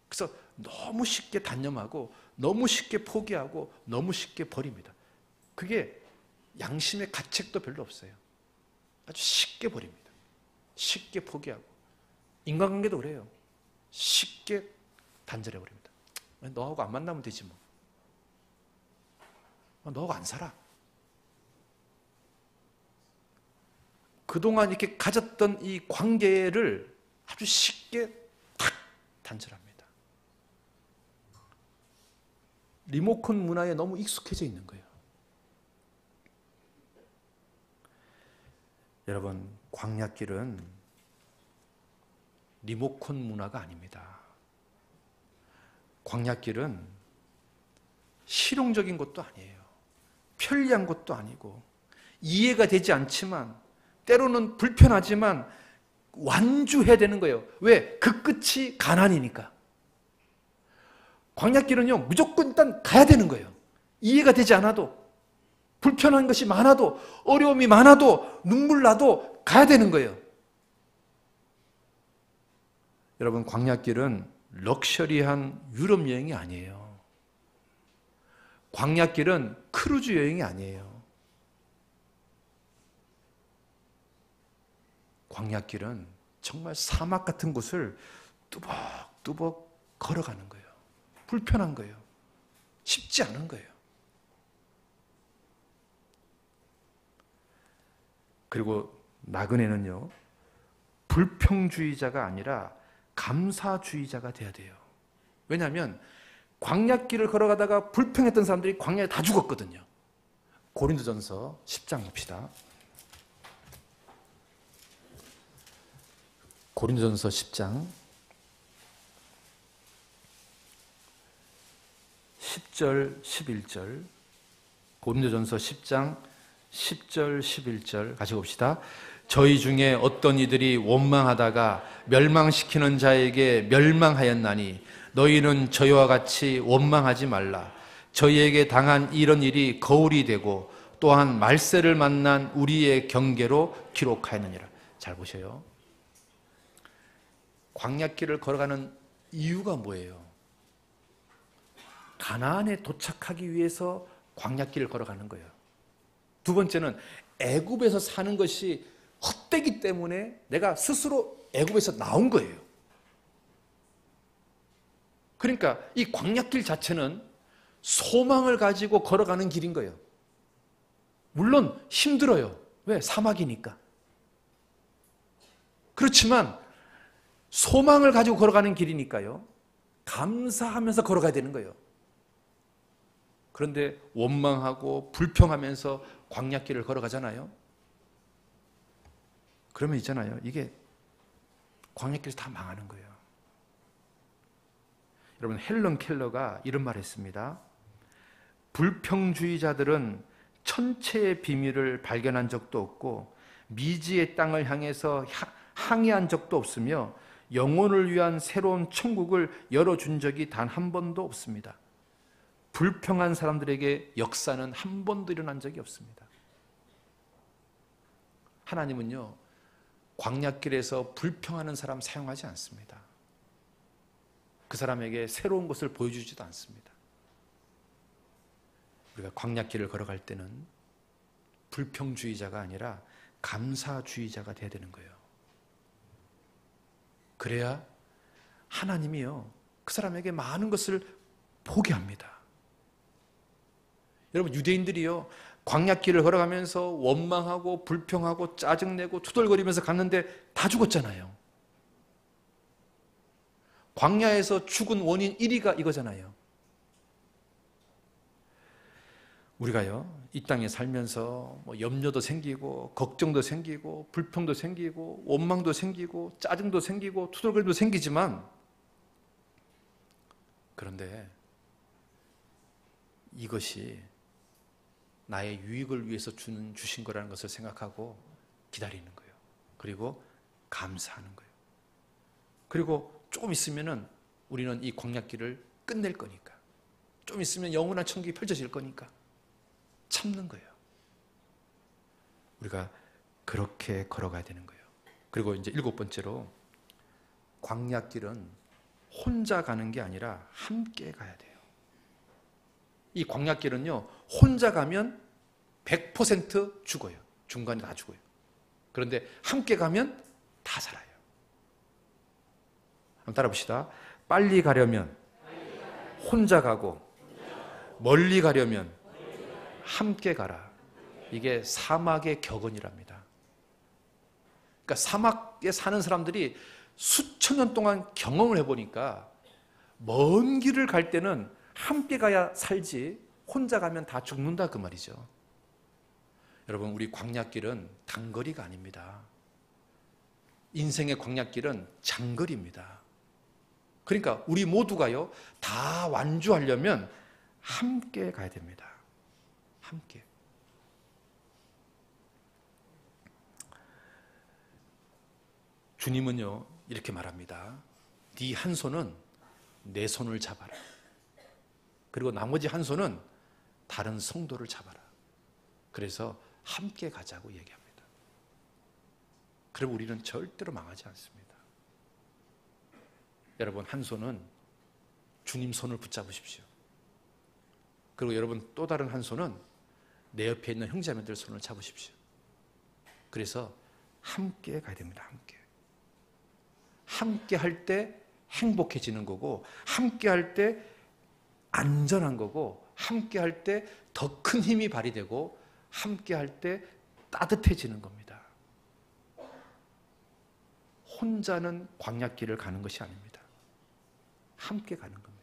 A: 그래서 너무 쉽게 단념하고 너무 쉽게 포기하고 너무 쉽게 버립니다. 그게 양심의 가책도 별로 없어요. 아주 쉽게 버립니다. 쉽게 포기하고. 인간관계도 그래요. 쉽게 단절해버립니다. 너하고 안 만나면 되지 뭐. 너하고 안 살아. 그동안 이렇게 가졌던 이 관계를 아주 쉽게 탁 단절합니다. 리모컨 문화에 너무 익숙해져 있는 거예요. 여러분, 광야길은 리모컨 문화가 아닙니다. 광야길은 실용적인 것도 아니에요. 편리한 것도 아니고 이해가 되지 않지만 때로는 불편하지만 완주해야 되는 거예요. 왜? 그 끝이 가나안이니까. 광야길은요 무조건 일단 가야 되는 거예요. 이해가 되지 않아도, 불편한 것이 많아도, 어려움이 많아도, 눈물 나도 가야 되는 거예요. 여러분, 광야길은 럭셔리한 유럽 여행이 아니에요. 광야길은 크루즈 여행이 아니에요. 광야길은 정말 사막 같은 곳을 뚜벅뚜벅 걸어가는 거예요. 불편한 거예요. 쉽지 않은 거예요. 그리고 나그네는요, 불평주의자가 아니라 감사주의자가 돼야 돼요. 왜냐하면 광야길을 걸어가다가 불평했던 사람들이 광야에 다 죽었거든요. 고린도전서 10장 봅시다. 고린도전서 10장 10절 11절. 고린도전서 10장 10절 11절 같이 봅시다. 저희 중에 어떤 이들이 원망하다가 멸망시키는 자에게 멸망하였나니 너희는 저희와 같이 원망하지 말라. 저희에게 당한 이런 일이 거울이 되고 또한 말세를 만난 우리의 경계로 기록하였느니라. 잘 보셔요. 광야길을 걸어가는 이유가 뭐예요? 가나안에 도착하기 위해서 광야길을 걸어가는 거예요. 두 번째는 애굽에서 사는 것이 헛되기 때문에 내가 스스로 애굽에서 나온 거예요. 그러니까 이 광야길 자체는 소망을 가지고 걸어가는 길인 거예요. 물론 힘들어요. 왜? 사막이니까. 그렇지만 소망을 가지고 걸어가는 길이니까요. 감사하면서 걸어가야 되는 거예요. 그런데 원망하고 불평하면서 광야길을 걸어가잖아요. 그러면 있잖아요. 이게 광야길에서 다 망하는 거예요. 여러분, 헬런 켈러가 이런 말을 했습니다. 불평주의자들은 천체의 비밀을 발견한 적도 없고 미지의 땅을 향해서 항해한 적도 없으며 영혼을 위한 새로운 천국을 열어준 적이 단 한 번도 없습니다. 불평한 사람들에게 역사는 한 번도 일어난 적이 없습니다. 하나님은요, 광야길에서 불평하는 사람 사용하지 않습니다. 그 사람에게 새로운 것을 보여주지도 않습니다. 우리가 광야길을 걸어갈 때는 불평주의자가 아니라 감사주의자가 되어야 되는 거예요. 그래야 하나님이요, 그 사람에게 많은 것을 보게 합니다. 여러분, 유대인들이요, 광야길을 걸어가면서 원망하고 불평하고 짜증내고 투덜거리면서 갔는데 다 죽었잖아요. 광야에서 죽은 원인 1위가 이거잖아요. 우리가요, 이 땅에 살면서 염려도 생기고 걱정도 생기고 불평도 생기고 원망도 생기고 짜증도 생기고 투덜거림도 생기지만, 그런데 이것이 나의 유익을 위해서 주신 거라는 것을 생각하고 기다리는 거예요. 그리고 감사하는 거예요. 그리고 조금 있으면은 우리는 이 광야길을 끝낼 거니까, 좀 있으면 영원한 천국이 펼쳐질 거니까 참는 거예요. 우리가 그렇게 걸어가야 되는 거예요. 그리고 이제 7번째로, 광야길은 혼자 가는 게 아니라 함께 가야 돼요. 이 광야길은요, 혼자 가면 100% 죽어요. 중간에 다 죽어요. 그런데 함께 가면 다 살아요. 한번 따라 봅시다. 빨리 가려면 혼자 가고, 멀리 가려면 함께 가라. 이게 사막의 격언이랍니다. 그러니까 사막에 사는 사람들이 수천 년 동안 경험을 해보니까 먼 길을 갈 때는 함께 가야 살지 혼자 가면 다 죽는다, 그 말이죠. 여러분, 우리 광야길은 단거리가 아닙니다. 인생의 광야길은 장거리입니다. 그러니까 우리 모두가요, 다 완주하려면 함께 가야 됩니다. 함께. 주님은요, 이렇게 말합니다. 네 한 손은 내 손을 잡아라. 그리고 나머지 한 손은 다른 성도를 잡아라. 그래서 함께 가자고 얘기합니다. 그럼 우리는 절대로 망하지 않습니다. 여러분, 한 손은 주님 손을 붙잡으십시오. 그리고 여러분, 또 다른 한 손은 내 옆에 있는 형제자매들 손을 잡으십시오. 그래서 함께 가야 됩니다. 함께 할 때 행복해지는 거고, 함께 할 때 안전한 거고, 함께 할 때 더 큰 힘이 발휘되고, 함께 할 때 따뜻해지는 겁니다. 혼자는 광야길을 가는 것이 아닙니다. 함께 가는 겁니다.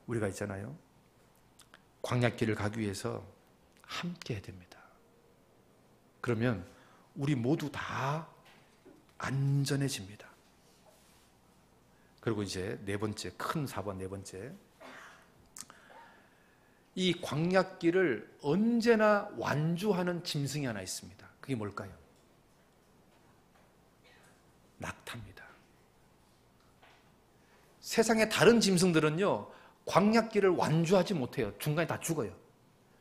A: 우리가 있잖아요, 광야길을 가기 위해서 함께 해야 됩니다. 그러면 우리 모두 다 안전해집니다. 그리고 이제 네 번째, 큰 4번 네 번째. 이 광야길을 언제나 완주하는 짐승이 하나 있습니다. 그게 뭘까요? 낙타입니다. 세상의 다른 짐승들은요, 광야길을 완주하지 못해요. 중간에 다 죽어요.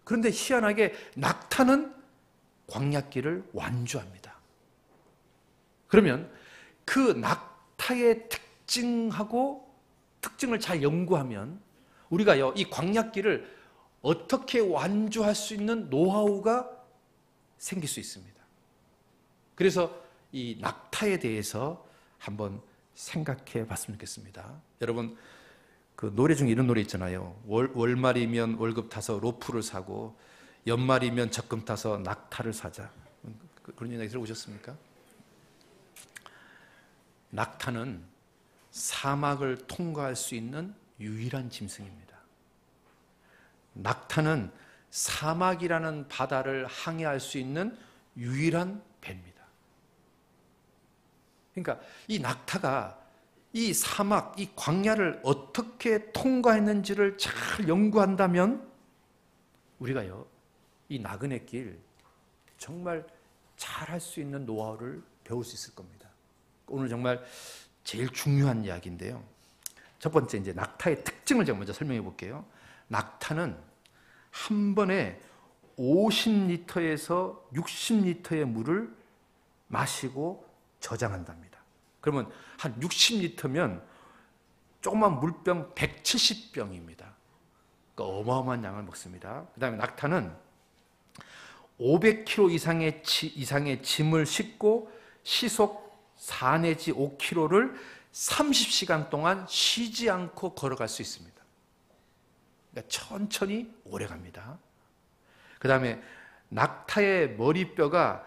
A: 그런데 희한하게 낙타는 광야길을 완주합니다. 그러면 그 낙타의 특징을 잘 연구하면 우리가요, 이 광야길을 어떻게 완주할 수 있는 노하우가 생길 수 있습니다. 그래서 이 낙타에 대해서 한번 생각해 봤으면 좋겠습니다. 여러분, 그 노래 중에 이런 노래 있잖아요. 월말이면 월급 타서 로프를 사고 연말이면 적금 타서 낙타를 사자. 그런 이야기 들어보셨습니까? 낙타는 사막을 통과할 수 있는 유일한 짐승입니다. 낙타는 사막이라는 바다를 항해할 수 있는 유일한 배입니다. 그러니까 이 낙타가 이 사막, 이 광야를 어떻게 통과했는지를 잘 연구한다면 우리가요, 이 나그네 길 정말 잘 할 수 있는 노하우를 배울 수 있을 겁니다. 오늘 정말 제일 중요한 이야기인데요. 첫 번째, 이제 낙타의 특징을 제가 먼저 설명해 볼게요. 낙타는 한 번에 50리터에서 60리터의 물을 마시고 저장한답니다. 그러면 한 60리터면 조그만 물병 170병입니다. 그러니까 어마어마한 양을 먹습니다. 그 다음에 낙타는 500kg 이상의 짐을 싣고 시속 4 내지 5km를 30시간 동안 쉬지 않고 걸어갈 수 있습니다. 그러니까 천천히 오래 갑니다. 그 다음에 낙타의 머리뼈가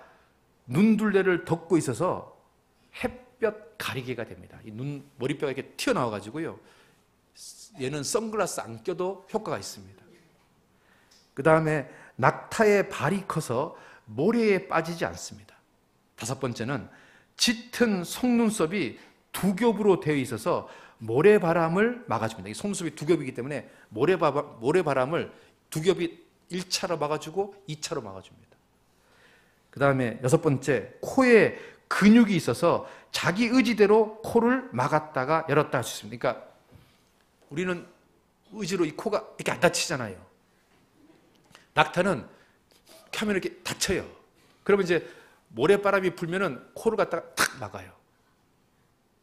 A: 눈둘레를 덮고 있어서 햇볕 가리개가 됩니다. 이 머리뼈가 이렇게 튀어나와 가지고요, 얘는 선글라스 안 껴도 효과가 있습니다. 그 다음에 낙타의 발이 커서 모래에 빠지지 않습니다. 다섯 번째는 짙은 속눈썹이 두 겹으로 되어 있어서 모래바람을 막아줍니다. 이 속눈썹이 두 겹이기 때문에 모래바람을 두 겹이 1차로 막아주고 2차로 막아줍니다. 그 다음에 여섯 번째, 코에 근육이 있어서 자기 의지대로 코를 막았다가 열었다 할 수 있습니다. 그러니까 우리는 의지로 이 코가 이렇게 안 다치잖아요. 낙타는 하면 이렇게 다쳐요. 그러면 이제 모래바람이 불면은 코를 갖다가 탁 막아요.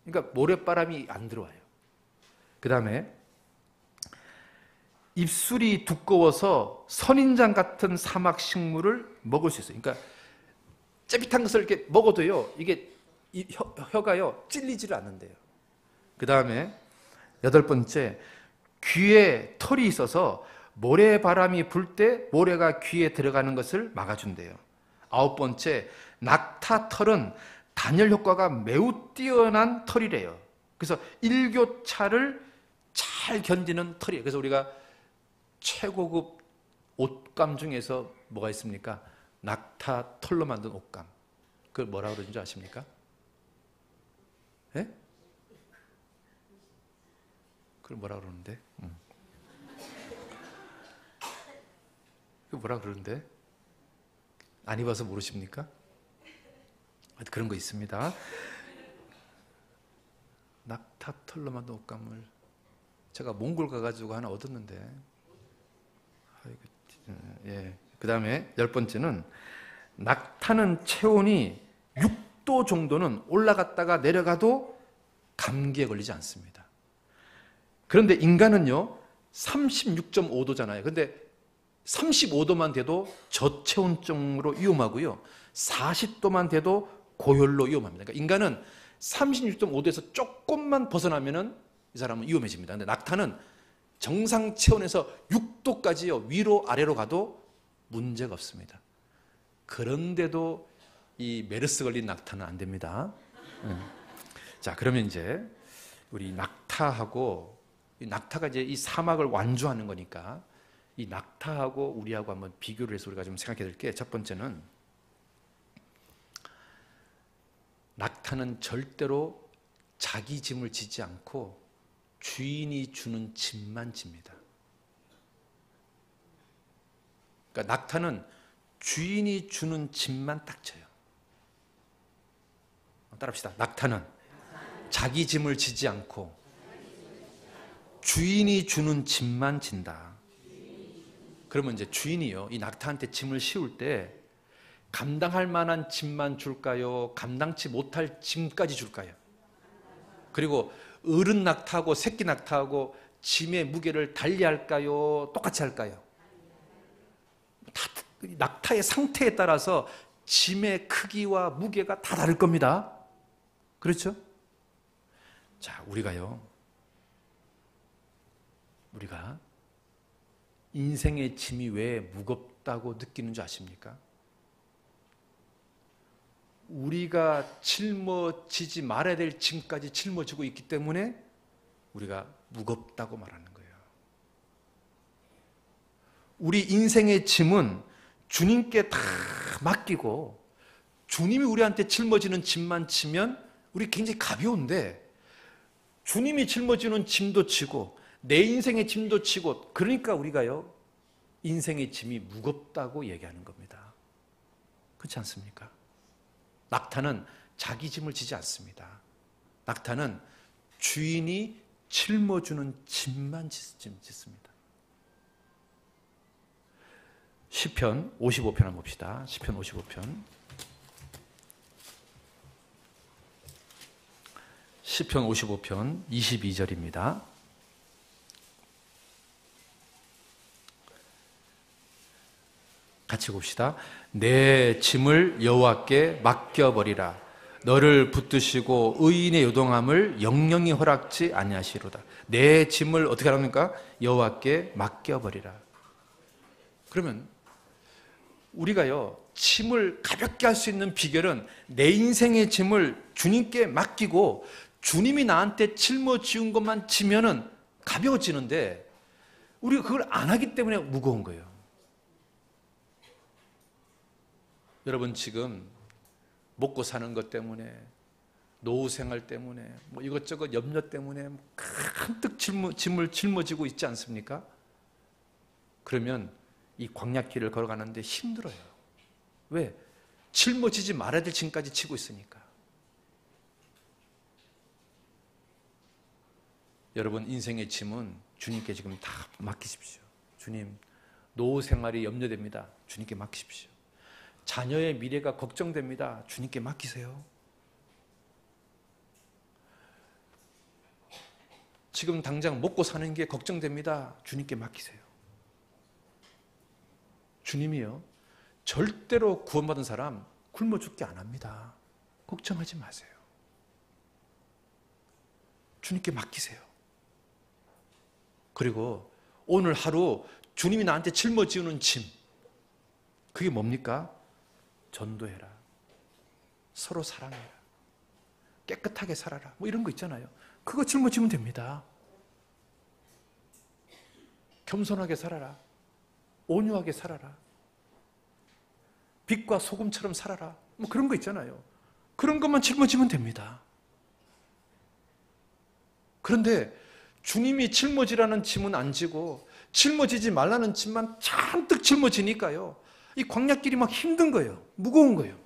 A: 그러니까 모래바람이 안 들어와요. 그 다음에 입술이 두꺼워서 선인장 같은 사막 식물을 먹을 수 있어요. 그러니까 째빗한 것을 이렇게 먹어도요, 이게 혀가요 찔리지를 않는데요. 그 다음에 여덟 번째, 귀에 털이 있어서 모래바람이 불 때 모래가 귀에 들어가는 것을 막아준대요. 아홉 번째, 낙타 털은 단열 효과가 매우 뛰어난 털이래요. 그래서 일교차를 잘 견디는 털이에요. 그래서 우리가 최고급 옷감 중에서 뭐가 있습니까? 낙타 털로 만든 옷감. 그걸 뭐라고 그러는지 아십니까? 예? 그걸 뭐라고 그러는데? 그걸 뭐라고 그러는데? 안 입어서 모르십니까? 그런 거 있습니다. 낙타 털로 만든 옷감을 제가 몽골 가가지고 하나 얻었는데, 예. 그 다음에 열 번째는 낙타는 체온이 6도 정도는 올라갔다가 내려가도 감기에 걸리지 않습니다. 그런데 인간은요 36.5도잖아요. 근데 35도만 돼도 저체온증으로 위험하고요, 40도만 돼도 고열로 위험합니다. 그러니까 인간은 36.5도에서 조금만 벗어나면은 이 사람은 위험해집니다. 근데 낙타는 정상 체온에서 6도까지요 위로 아래로 가도 문제가 없습니다. 그런데도 이 메르스 걸린 낙타는 안 됩니다. 자, 그러면 이제 우리 낙타하고, 이 낙타가 이제 이 사막을 완주하는 거니까 이 낙타하고 우리하고 한번 비교를 해서 우리가 좀 생각해 볼 게, 첫 번째는 낙타는 절대로 자기 짐을 지지 않고 주인이 주는 짐만 집니다. 그러니까 낙타는 주인이 주는 짐만 딱 져요. 따라합시다. 낙타는 자기 짐을 지지 않고 주인이 주는 짐만 진다. 그러면 이제 주인이요, 이 낙타한테 짐을 씌울 때 감당할 만한 짐만 줄까요? 감당치 못할 짐까지 줄까요? 그리고 어른 낙타하고 새끼 낙타하고 짐의 무게를 달리할까요? 똑같이 할까요? 낙타의 상태에 따라서 짐의 크기와 무게가 다 다를 겁니다. 그렇죠? 자, 우리가 인생의 짐이 왜 무겁다고 느끼는 줄 아십니까? 우리가 짊어지지 말아야 될 짐까지 짊어지고 있기 때문에 우리가 무겁다고 말하는 거예요. 우리 인생의 짐은 주님께 다 맡기고 주님이 우리한테 짊어지는 짐만 지면 우리 굉장히 가벼운데, 주님이 짊어지는 짐도 지고 내 인생의 짐도 지고, 그러니까 우리가요 인생의 짐이 무겁다고 얘기하는 겁니다. 그렇지 않습니까? 낙타는 자기 짐을 지지 않습니다. 낙타는 주인이 짊어주는 짐만 짓습니다. 시편 55편 한번 봅시다. 시편 55편. 시편 55편 22절입니다. 같이 봅시다. 내 짐을 여호와께 맡겨버리라. 너를 붙드시고 의인의 요동함을 영영히 허락지 아니하시로다. 내 짐을 어떻게 하랍니까? 여호와께 맡겨버리라. 그러면 우리가요 짐을 가볍게 할 수 있는 비결은 내 인생의 짐을 주님께 맡기고 주님이 나한테 짊어지운 것만 지면은 가벼워지는데, 우리가 그걸 안 하기 때문에 무거운 거예요. 여러분, 지금 먹고 사는 것 때문에, 노후 생활 때문에, 뭐 이것저것 염려 때문에 한뜩 짐을 짊어지고 있지 않습니까? 그러면 이 광야길을 걸어가는데 힘들어요. 왜? 짊어지지 말아야 될 짐까지 지고 있으니까. 여러분, 인생의 짐은 주님께 지금 다 맡기십시오. 주님, 노후 생활이 염려됩니다. 주님께 맡기십시오. 자녀의 미래가 걱정됩니다. 주님께 맡기세요. 지금 당장 먹고 사는 게 걱정됩니다. 주님께 맡기세요. 주님이요, 절대로 구원받은 사람 굶어 죽게 안 합니다. 걱정하지 마세요. 주님께 맡기세요. 그리고 오늘 하루 주님이 나한테 짊어지는 짐, 그게 뭡니까? 전도해라. 서로 사랑해라. 깨끗하게 살아라. 뭐 이런 거 있잖아요. 그거 짊어지면 됩니다. 겸손하게 살아라. 온유하게 살아라. 빛과 소금처럼 살아라. 뭐 그런 거 있잖아요. 그런 것만 짊어지면 됩니다. 그런데 주님이 짊어지라는 짐은 안 지고 짊어지지 말라는 짐만 잔뜩 짊어지니까요, 이 광야길이 막 힘든 거예요. 무거운 거예요.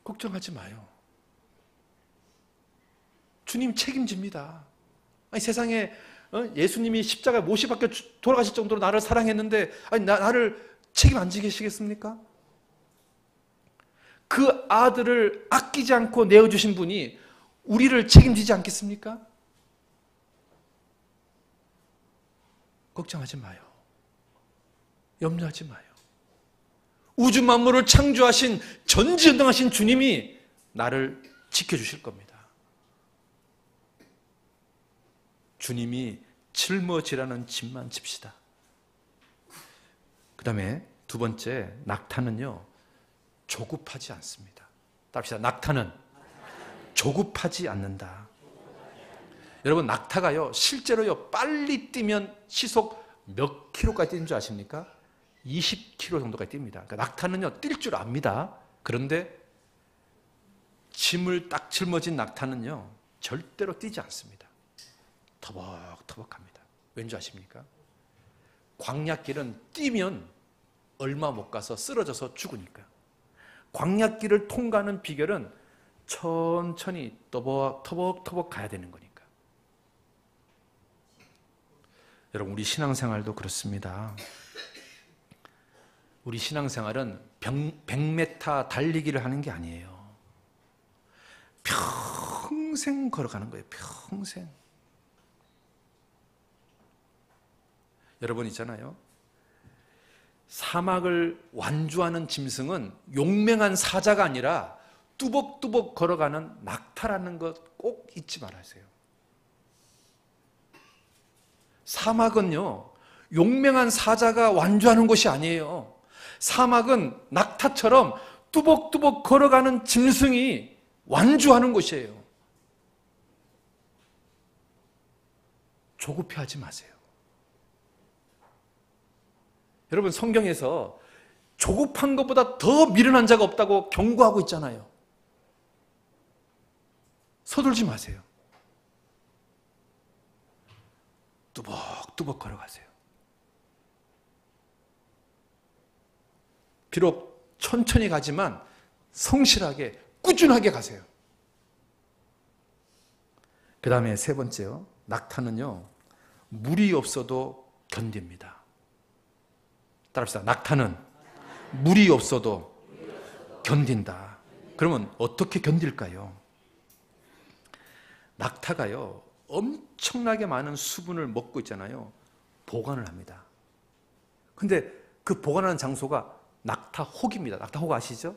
A: 걱정하지 마요. 주님 책임집니다. 아니, 세상에 예수님이 십자가에 못이 박혀 돌아가실 정도로 나를 사랑했는데, 아니, 나를 책임 안 지시겠습니까? 그 아들을 아끼지 않고 내어주신 분이 우리를 책임지지 않겠습니까? 걱정하지 마요. 염려하지 마요. 우주 만물을 창조하신, 전지전능하신 주님이 나를 지켜주실 겁니다. 주님이 짊어지라는 짐만 집시다. 그 다음에 두 번째, 낙타는요 조급하지 않습니다. 답시다. 낙타는 조급하지 않는다. 여러분, 낙타가요 실제로요 빨리 뛰면 시속 몇 킬로까지 뛰는 줄 아십니까? 20km 정도까지 뜁니다. 그러니까 낙타는요, 뛸 줄 압니다. 그런데 짐을 딱 짊어진 낙타는요, 절대로 뛰지 않습니다. 터벅터벅합니다. 왠지 아십니까? 광야길은 뛰면 얼마 못 가서 쓰러져서 죽으니까. 광야길을 통과하는 비결은 천천히 터벅터벅 가야 되는 거니까. 여러분, 우리 신앙생활도 그렇습니다. 우리 신앙생활은 100m 달리기를 하는 게 아니에요. 평생 걸어가는 거예요. 평생. 여러분 있잖아요. 사막을 완주하는 짐승은 용맹한 사자가 아니라 뚜벅뚜벅 걸어가는 낙타라는 것 꼭 잊지 말아주세요. 사막은요, 용맹한 사자가 완주하는 곳이 아니에요. 사막은 낙타처럼 뚜벅뚜벅 걸어가는 짐승이 완주하는 곳이에요. 조급해하지 마세요. 여러분, 성경에서 조급한 것보다 더 미련한 자가 없다고 경고하고 있잖아요. 서둘지 마세요. 뚜벅뚜벅 걸어가세요. 비록 천천히 가지만 성실하게, 꾸준하게 가세요. 그 다음에 세 번째요. 낙타는요, 물이 없어도 견딥니다. 따라합시다. 낙타는 물이 없어도 견딘다. 그러면 어떻게 견딜까요? 낙타가요, 엄청나게 많은 수분을 먹고 있잖아요. 보관을 합니다. 근데 그 보관하는 장소가 낙타혹입니다. 낙타혹 아시죠?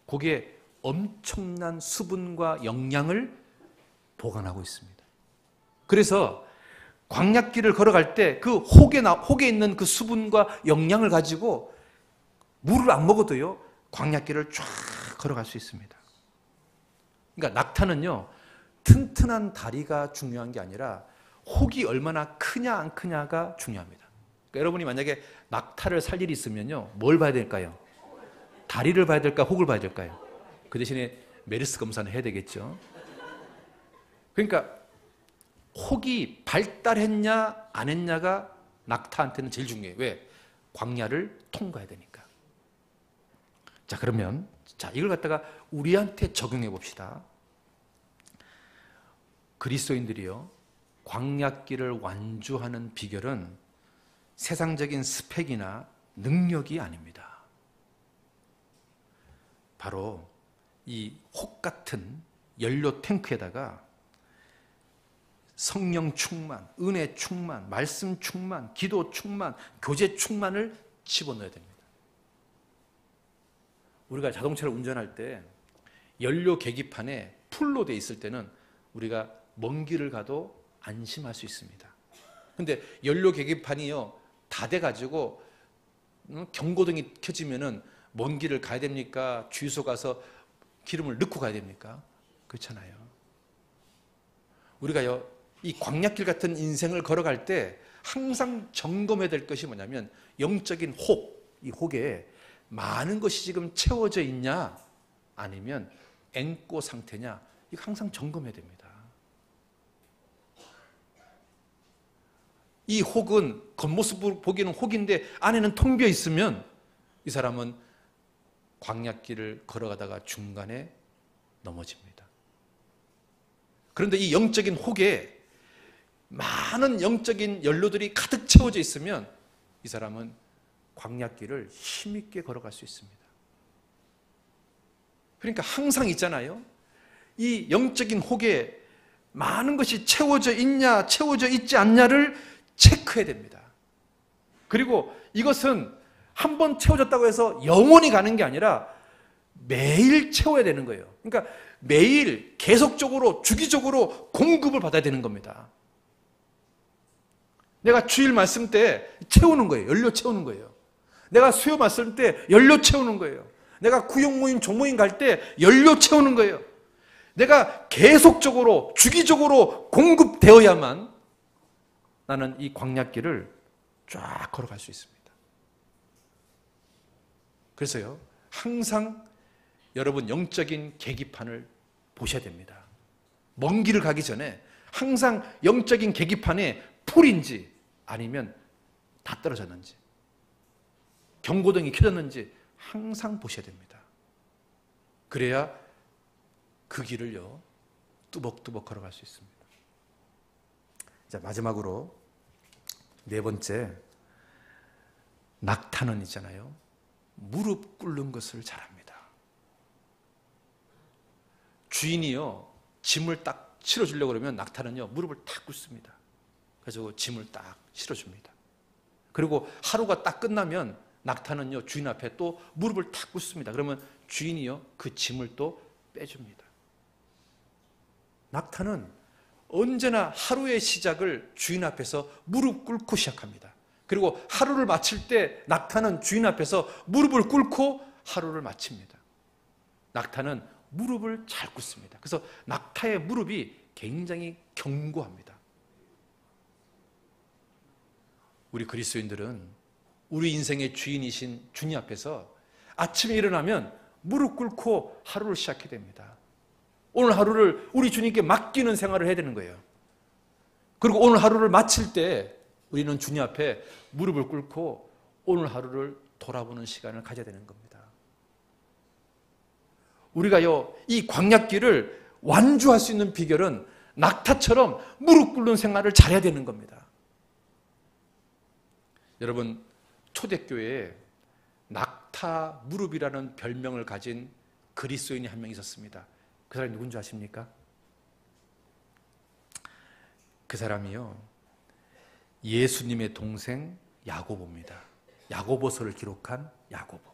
A: 거기에 엄청난 수분과 영양을 보관하고 있습니다. 그래서 광야길을 걸어갈 때 그 혹에 있는 그 수분과 영양을 가지고 물을 안 먹어도요, 광야길을 쫙 걸어갈 수 있습니다. 그러니까 낙타는요, 튼튼한 다리가 중요한 게 아니라 혹이 얼마나 크냐 안 크냐가 중요합니다. 그러니까 여러분이 만약에 낙타를 살 일이 있으면요, 뭘 봐야 될까요? 다리를 봐야 될까, 혹을 봐야 될까요? 그 대신에 메르스 검사는 해야 되겠죠. 그러니까 혹이 발달했냐 안 했냐가 낙타한테는 제일 중요해요. 왜? 광야를 통과해야 되니까. 자, 그러면 이걸 갖다가 우리한테 적용해 봅시다. 그리스도인들이요, 광야길을 완주하는 비결은 세상적인 스펙이나 능력이 아닙니다. 바로 이 혹 같은 연료 탱크에다가 성령 충만, 은혜 충만, 말씀 충만, 기도 충만, 교제 충만을 집어넣어야 됩니다. 우리가 자동차를 운전할 때 연료 계기판에 풀로 돼 있을 때는 우리가 먼 길을 가도 안심할 수 있습니다. 근데 연료 계기판이요, 다 돼가지고 경고등이 켜지면은 먼 길을 가야 됩니까? 주유소 가서 기름을 넣고 가야 됩니까? 그렇잖아요. 우리가요, 이 광야길 같은 인생을 걸어갈 때 항상 점검해야 될 것이 뭐냐면 영적인 혹, 이 혹에 많은 것이 지금 채워져 있냐 아니면 앵꼬 상태냐, 이거 항상 점검해야 됩니다. 이 혹은 겉모습 보기에는 혹인데 안에는 텅 비어 있으면 이 사람은 광야길을 걸어가다가 중간에 넘어집니다. 그런데 이 영적인 혹에 많은 영적인 연료들이 가득 채워져 있으면 이 사람은 광야길을 힘있게 걸어갈 수 있습니다. 그러니까 항상 있잖아요. 이 영적인 혹에 많은 것이 채워져 있냐, 채워져 있지 않냐를 체크해야 됩니다. 그리고 이것은 한 번 채워졌다고 해서 영원히 가는 게 아니라 매일 채워야 되는 거예요. 그러니까 매일 계속적으로 주기적으로 공급을 받아야 되는 겁니다. 내가 주일 말씀 때 채우는 거예요. 연료 채우는 거예요. 내가 수요 말씀 때 연료 채우는 거예요. 내가 구역 모임, 종모임 갈 때 연료 채우는 거예요. 내가 계속적으로 주기적으로 공급되어야만 나는 이 광야길을 쫙 걸어갈 수 있습니다. 그래서요, 항상 여러분 영적인 계기판을 보셔야 됩니다. 먼 길을 가기 전에 항상 영적인 계기판에 풀인지 아니면 다 떨어졌는지, 경고등이 켜졌는지 항상 보셔야 됩니다. 그래야 그 길을요, 뚜벅뚜벅 걸어갈 수 있습니다. 자, 마지막으로 네 번째, 낙타는 있잖아요, 무릎 꿇는 것을 잘합니다. 주인이요, 짐을 딱 실어주려고 그러면 낙타는요, 무릎을 딱 꿇습니다. 그래서 짐을 딱 실어줍니다. 그리고 하루가 딱 끝나면 낙타는요, 주인 앞에 또 무릎을 딱 꿇습니다. 그러면 주인이요, 그 짐을 또 빼줍니다. 낙타는 언제나 하루의 시작을 주인 앞에서 무릎 꿇고 시작합니다. 그리고 하루를 마칠 때 낙타는 주인 앞에서 무릎을 꿇고 하루를 마칩니다. 낙타는 무릎을 잘 꿇습니다. 그래서 낙타의 무릎이 굉장히 견고합니다. 우리 그리스도인들은 우리 인생의 주인이신 주님 앞에서 아침에 일어나면 무릎 꿇고 하루를 시작해야 됩니다. 오늘 하루를 우리 주님께 맡기는 생활을 해야 되는 거예요. 그리고 오늘 하루를 마칠 때 우리는 주님 앞에 무릎을 꿇고 오늘 하루를 돌아보는 시간을 가져야 되는 겁니다. 우리가요, 이 광야길을 완주할 수 있는 비결은 낙타처럼 무릎 꿇는 생활을 잘해야 되는 겁니다. 여러분, 초대교회에 낙타 무릎이라는 별명을 가진 그리스도인이 한 명 있었습니다. 그 사람이 누군지 아십니까? 그 사람이요, 예수님의 동생 야고보입니다. 야고보서를 기록한 야고보.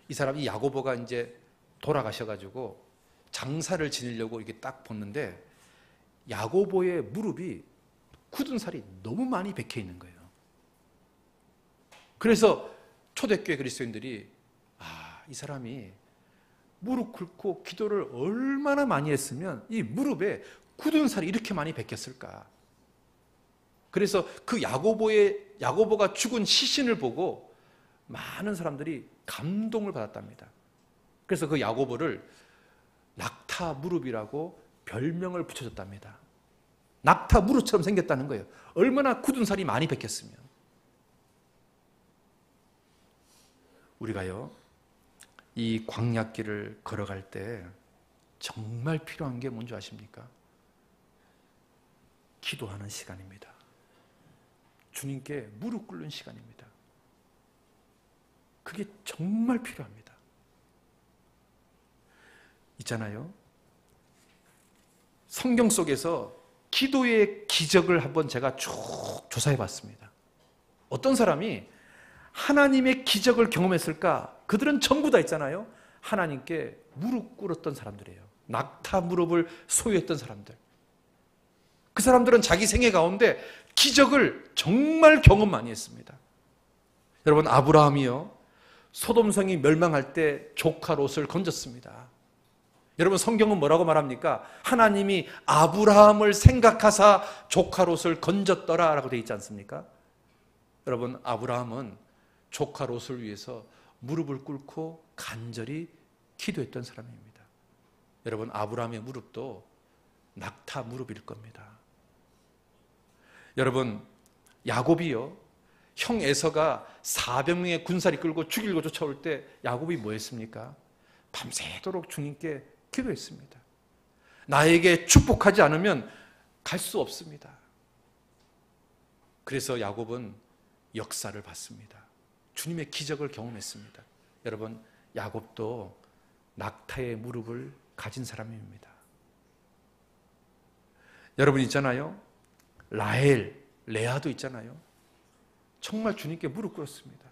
A: 이 사람이, 야고보가 이제 돌아가셔가지고 장사를 지내려고 이렇게 딱 봤는데 야고보의 무릎이 굳은 살이 너무 많이 박혀 있는 거예요. 그래서 초대교회 그리스도인들이, 이 사람이 무릎 꿇고 기도를 얼마나 많이 했으면 이 무릎에 굳은 살이 이렇게 많이 박혔을까. 그래서 그 야고보가 죽은 시신을 보고 많은 사람들이 감동을 받았답니다. 그래서 그 야고보를 낙타 무릎이라고 별명을 붙여줬답니다. 낙타 무릎처럼 생겼다는 거예요. 얼마나 굳은 살이 많이 박혔으면. 우리가요, 이 광야길을 걸어갈 때 정말 필요한 게 뭔지 아십니까? 기도하는 시간입니다. 주님께 무릎 꿇는 시간입니다. 그게 정말 필요합니다. 있잖아요, 성경 속에서 기도의 기적을 한번 제가 쭉 조사해 봤습니다. 어떤 사람이 하나님의 기적을 경험했을까? 그들은 전부 다 있잖아요, 하나님께 무릎 꿇었던 사람들이에요. 낙타 무릎을 소유했던 사람들. 그 사람들은 자기 생애 가운데 기적을 정말 경험 많이 했습니다. 여러분, 아브라함이요, 소돔성이 멸망할 때 조카 롯을 건졌습니다. 여러분, 성경은 뭐라고 말합니까? 하나님이 아브라함을 생각하사 조카 롯을 건졌더라라고 되어 있지 않습니까? 여러분, 아브라함은 조카 롯을 위해서 무릎을 꿇고 간절히 기도했던 사람입니다. 여러분, 아브라함의 무릎도 낙타 무릎일 겁니다. 여러분, 야곱이요, 형 에서가 400명의 군사를 끌고 죽이려고 쫓아올 때 야곱이 뭐 했습니까? 밤새도록 주님께 기도했습니다. 나에게 축복하지 않으면 갈 수 없습니다. 그래서 야곱은 역사를 봤습니다. 주님의 기적을 경험했습니다. 여러분, 야곱도 낙타의 무릎을 가진 사람입니다. 여러분, 있잖아요, 라헬, 레아도 있잖아요, 정말 주님께 무릎 꿇었습니다.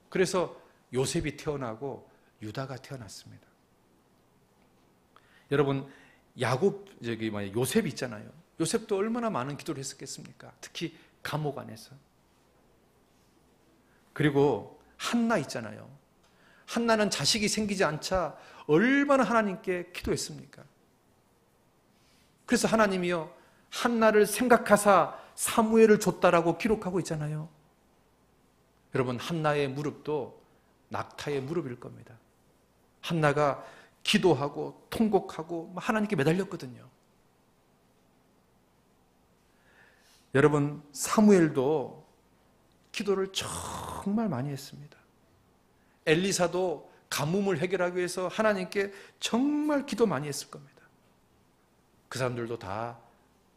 A: 그래서 요셉이 태어나고 유다가 태어났습니다. 여러분, 요셉이 있잖아요, 요셉도 얼마나 많은 기도를 했었겠습니까? 특히 감옥 안에서. 그리고 한나 있잖아요, 한나는 자식이 생기지 않자 얼마나 하나님께 기도했습니까? 그래서 하나님이요, 한나를 생각하사 사무엘을 줬다라고 기록하고 있잖아요. 여러분, 한나의 무릎도 낙타의 무릎일 겁니다. 한나가 기도하고 통곡하고 하나님께 매달렸거든요. 여러분, 사무엘도 기도를 정말 많이 했습니다. 엘리사도 가뭄을 해결하기 위해서 하나님께 정말 기도 많이 했을 겁니다. 그 사람들도 다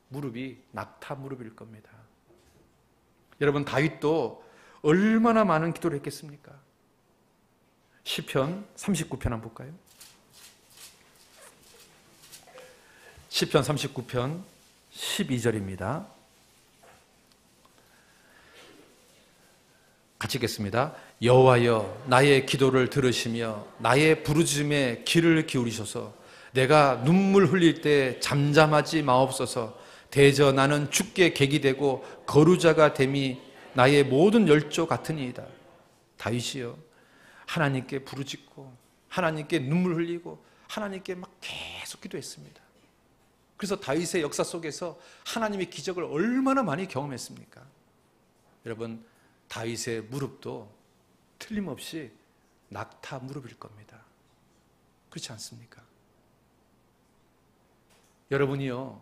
A: 무릎이 낙타 무릎일 겁니다. 여러분, 다윗도 얼마나 많은 기도를 했겠습니까? 시편 39편 한번 볼까요? 시편 39편 12절입니다. 같이 읽겠습니다. 여호와여, 나의 기도를 들으시며 나의 부르짖음에 귀를 기울이셔서 내가 눈물 흘릴 때 잠잠하지 마옵소서. 대저 나는 죽게 객이 되고 거루자가 됨이 나의 모든 열조 같으니이다. 다윗이요, 하나님께 부르짖고 하나님께 눈물 흘리고 하나님께 막 계속 기도했습니다. 그래서 다윗의 역사 속에서 하나님의 기적을 얼마나 많이 경험했습니까? 여러분, 다윗의 무릎도 틀림없이 낙타 무릎일 겁니다. 그렇지 않습니까? 여러분이요,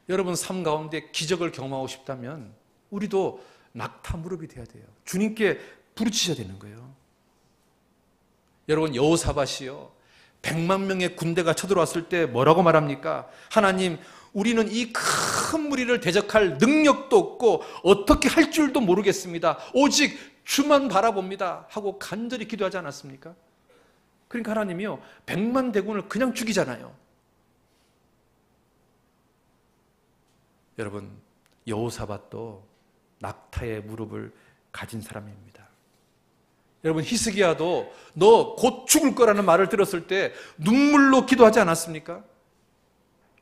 A: 여러분 삶 가운데 기적을 경험하고 싶다면 우리도 낙타 무릎이 돼야 돼요. 주님께 부르짖어야 되는 거예요. 여러분, 여호사밧이요, 100만 명의 군대가 쳐들어왔을 때 뭐라고 말합니까? 하나님, 우리는 이 큰 무리를 대적할 능력도 없고 어떻게 할 줄도 모르겠습니다. 오직 주만 바라봅니다 하고 간절히 기도하지 않았습니까? 그러니까 하나님이요, 100만 대군을 그냥 죽이잖아요. 여러분, 여호사밧도 낙타의 무릎을 가진 사람입니다. 여러분, 히스기야도 너 곧 죽을 거라는 말을 들었을 때 눈물로 기도하지 않았습니까?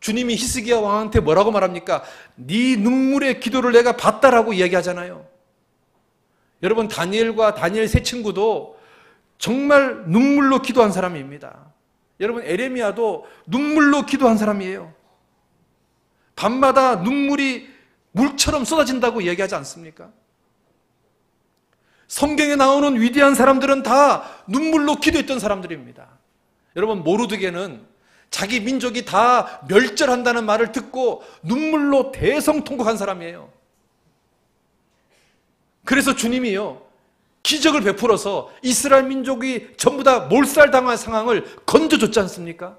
A: 주님이 히스기야 왕한테 뭐라고 말합니까? 네 눈물의 기도를 내가 봤다라고 이야기하잖아요. 여러분, 다니엘과 다니엘 세 친구도 정말 눈물로 기도한 사람입니다. 여러분, 에레미야도 눈물로 기도한 사람이에요. 밤마다 눈물이 물처럼 쏟아진다고 이야기하지 않습니까? 성경에 나오는 위대한 사람들은 다 눈물로 기도했던 사람들입니다. 여러분, 모르드게는 자기 민족이 다 멸절한다는 말을 듣고 눈물로 대성통곡한 사람이에요. 그래서 주님이요, 기적을 베풀어서 이스라엘 민족이 전부 다 몰살당할 상황을 건져줬지 않습니까?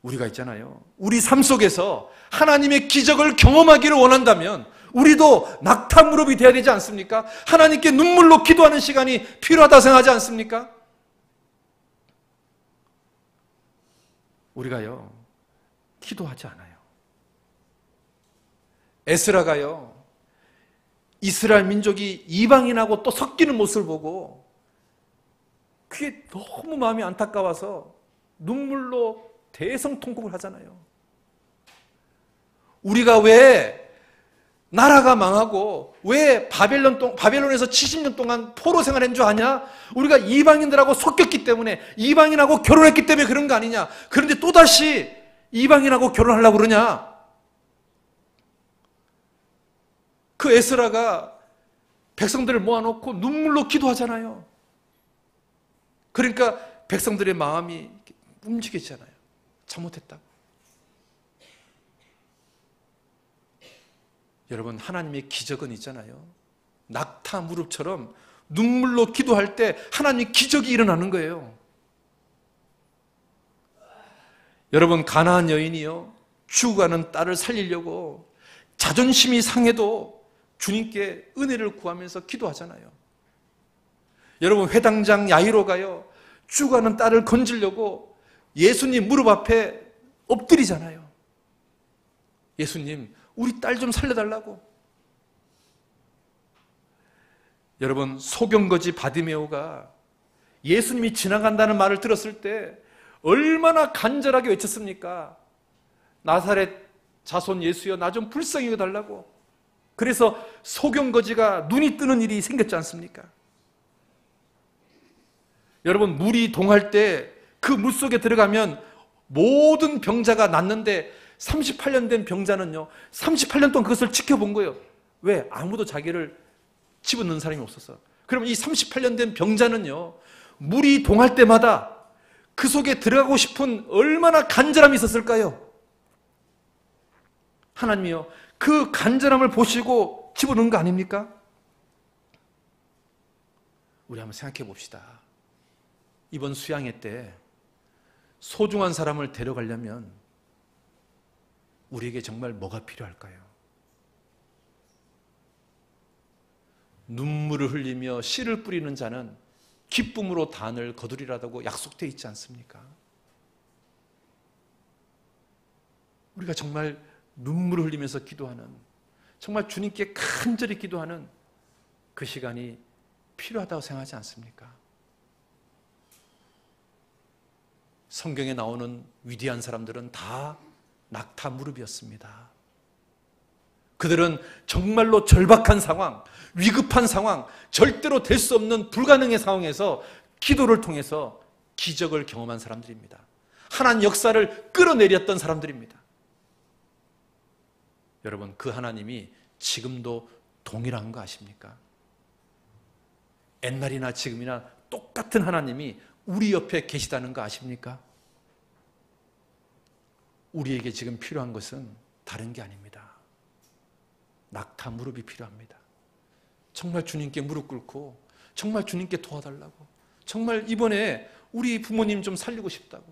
A: 우리가 있잖아요, 우리 삶 속에서 하나님의 기적을 경험하기를 원한다면 우리도 낙타 무릎이 돼야 되지 않습니까? 하나님께 눈물로 기도하는 시간이 필요하다 생각하지 않습니까? 우리가요, 기도하지 않아요. 에스라가요, 이스라엘 민족이 이방인하고 또 섞이는 모습을 보고 그게 너무 마음이 안타까워서 눈물로 대성통곡을 하잖아요. 우리가 왜 나라가 망하고 왜 바벨론에서 70년 동안 포로 생활한 줄 아냐? 우리가 이방인들하고 섞였기 때문에, 이방인하고 결혼했기 때문에 그런 거 아니냐? 그런데 또다시 이방인하고 결혼하려고 그러냐? 그 에스라가 백성들을 모아놓고 눈물로 기도하잖아요. 그러니까 백성들의 마음이 움직이잖아요. 잘못했다고. 여러분, 하나님의 기적은 있잖아요, 낙타 무릎처럼 눈물로 기도할 때 하나님의 기적이 일어나는 거예요. 여러분, 가나안 여인이요, 죽어가는 딸을 살리려고 자존심이 상해도 주님께 은혜를 구하면서 기도하잖아요. 여러분, 회당장 야이로가요, 죽어가는 딸을 건지려고 예수님 무릎 앞에 엎드리잖아요. 예수님, 우리 딸 좀 살려달라고. 여러분, 소경거지 바디메오가 예수님이 지나간다는 말을 들었을 때 얼마나 간절하게 외쳤습니까? 나사렛 자손 예수여, 나 좀 불쌍히 여겨달라고. 그래서 소경거지가 눈이 뜨는 일이 생겼지 않습니까? 여러분, 물이 동할 때 그 물속에 들어가면 모든 병자가 낫는데 38년 된 병자는요, 38년 동안 그것을 지켜본 거예요. 왜? 아무도 자기를 집어넣는 사람이 없었어. 그럼 이 38년 된 병자는요, 물이 동할 때마다 그 속에 들어가고 싶은 얼마나 간절함이 있었을까요? 하나님이요, 그 간절함을 보시고 집어넣은 거 아닙니까? 우리 한번 생각해 봅시다. 이번 수양회 때 소중한 사람을 데려가려면 우리에게 정말 뭐가 필요할까요? 눈물을 흘리며 씨를 뿌리는 자는 기쁨으로 단을 거두리라고 약속되어 있지 않습니까? 우리가 정말 눈물을 흘리면서 기도하는, 정말 주님께 간절히 기도하는 그 시간이 필요하다고 생각하지 않습니까? 성경에 나오는 위대한 사람들은 다 낙타 무릎이었습니다. 그들은 정말로 절박한 상황, 위급한 상황, 절대로 될 수 없는 불가능의 상황에서 기도를 통해서 기적을 경험한 사람들입니다. 하나님 역사를 끌어내렸던 사람들입니다. 여러분, 그 하나님이 지금도 동일한 거 아십니까? 옛날이나 지금이나 똑같은 하나님이 우리 옆에 계시다는 거 아십니까? 우리에게 지금 필요한 것은 다른 게 아닙니다. 낙타 무릎이 필요합니다. 정말 주님께 무릎 꿇고 정말 주님께 도와달라고, 정말 이번에 우리 부모님 좀 살리고 싶다고,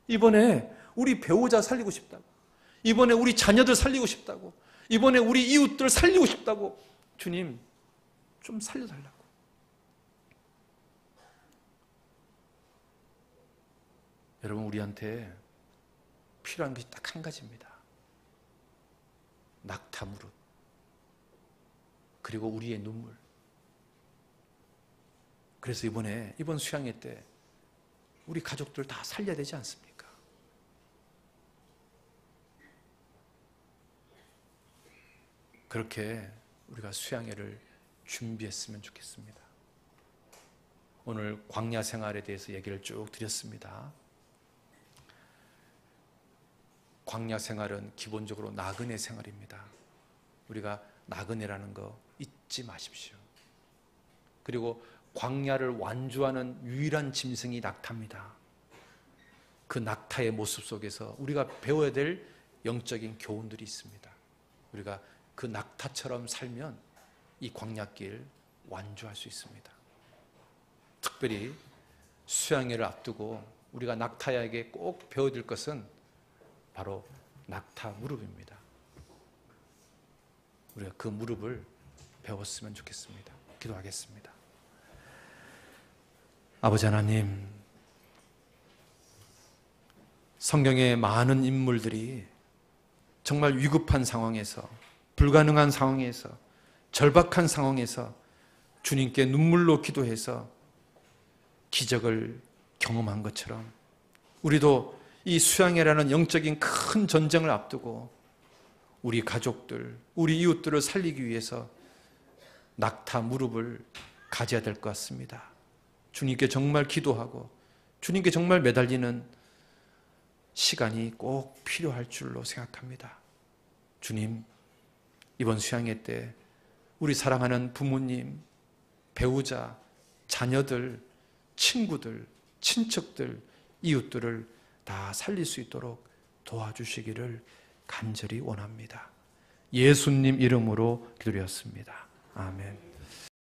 A: 이번에 우리 배우자 살리고 싶다고, 이번에 우리 자녀들 살리고 싶다고, 이번에 우리 이웃들 살리고 싶다고, 주님 좀 살려달라고. 여러분, 우리한테 필요한 것이 딱 한 가지입니다. 낙타 무릎, 그리고 우리의 눈물. 그래서 이번 수양회 때 우리 가족들 다 살려야 되지 않습니까? 그렇게 우리가 수양회를 준비했으면 좋겠습니다. 오늘 광야 생활에 대해서 얘기를 쭉 드렸습니다. 광야 생활은 기본적으로 나그네 생활입니다. 우리가 나그네라는 거 잊지 마십시오. 그리고 광야를 완주하는 유일한 짐승이 낙타입니다. 그 낙타의 모습 속에서 우리가 배워야 될 영적인 교훈들이 있습니다. 우리가 그 낙타처럼 살면 이 광야길 완주할 수 있습니다. 특별히 수양회를 앞두고 우리가 낙타에게 꼭 배워야 될 것은 바로 낙타 무릎입니다. 우리가 그 무릎을 배웠으면 좋겠습니다. 기도하겠습니다. 아버지 하나님, 성경의 많은 인물들이 정말 위급한 상황에서, 불가능한 상황에서, 절박한 상황에서 주님께 눈물로 기도해서 기적을 경험한 것처럼 우리도 이 수양회라는 영적인 큰 전쟁을 앞두고 우리 가족들, 우리 이웃들을 살리기 위해서 낙타 무릎을 가져야 될 것 같습니다. 주님께 정말 기도하고 주님께 정말 매달리는 시간이 꼭 필요할 줄로 생각합니다. 주님, 이번 수양회 때 우리 사랑하는 부모님, 배우자, 자녀들, 친구들, 친척들, 이웃들을 다 살릴 수 있도록 도와주시기를 간절히 원합니다. 예수님 이름으로 기도드렸습니다. 아멘.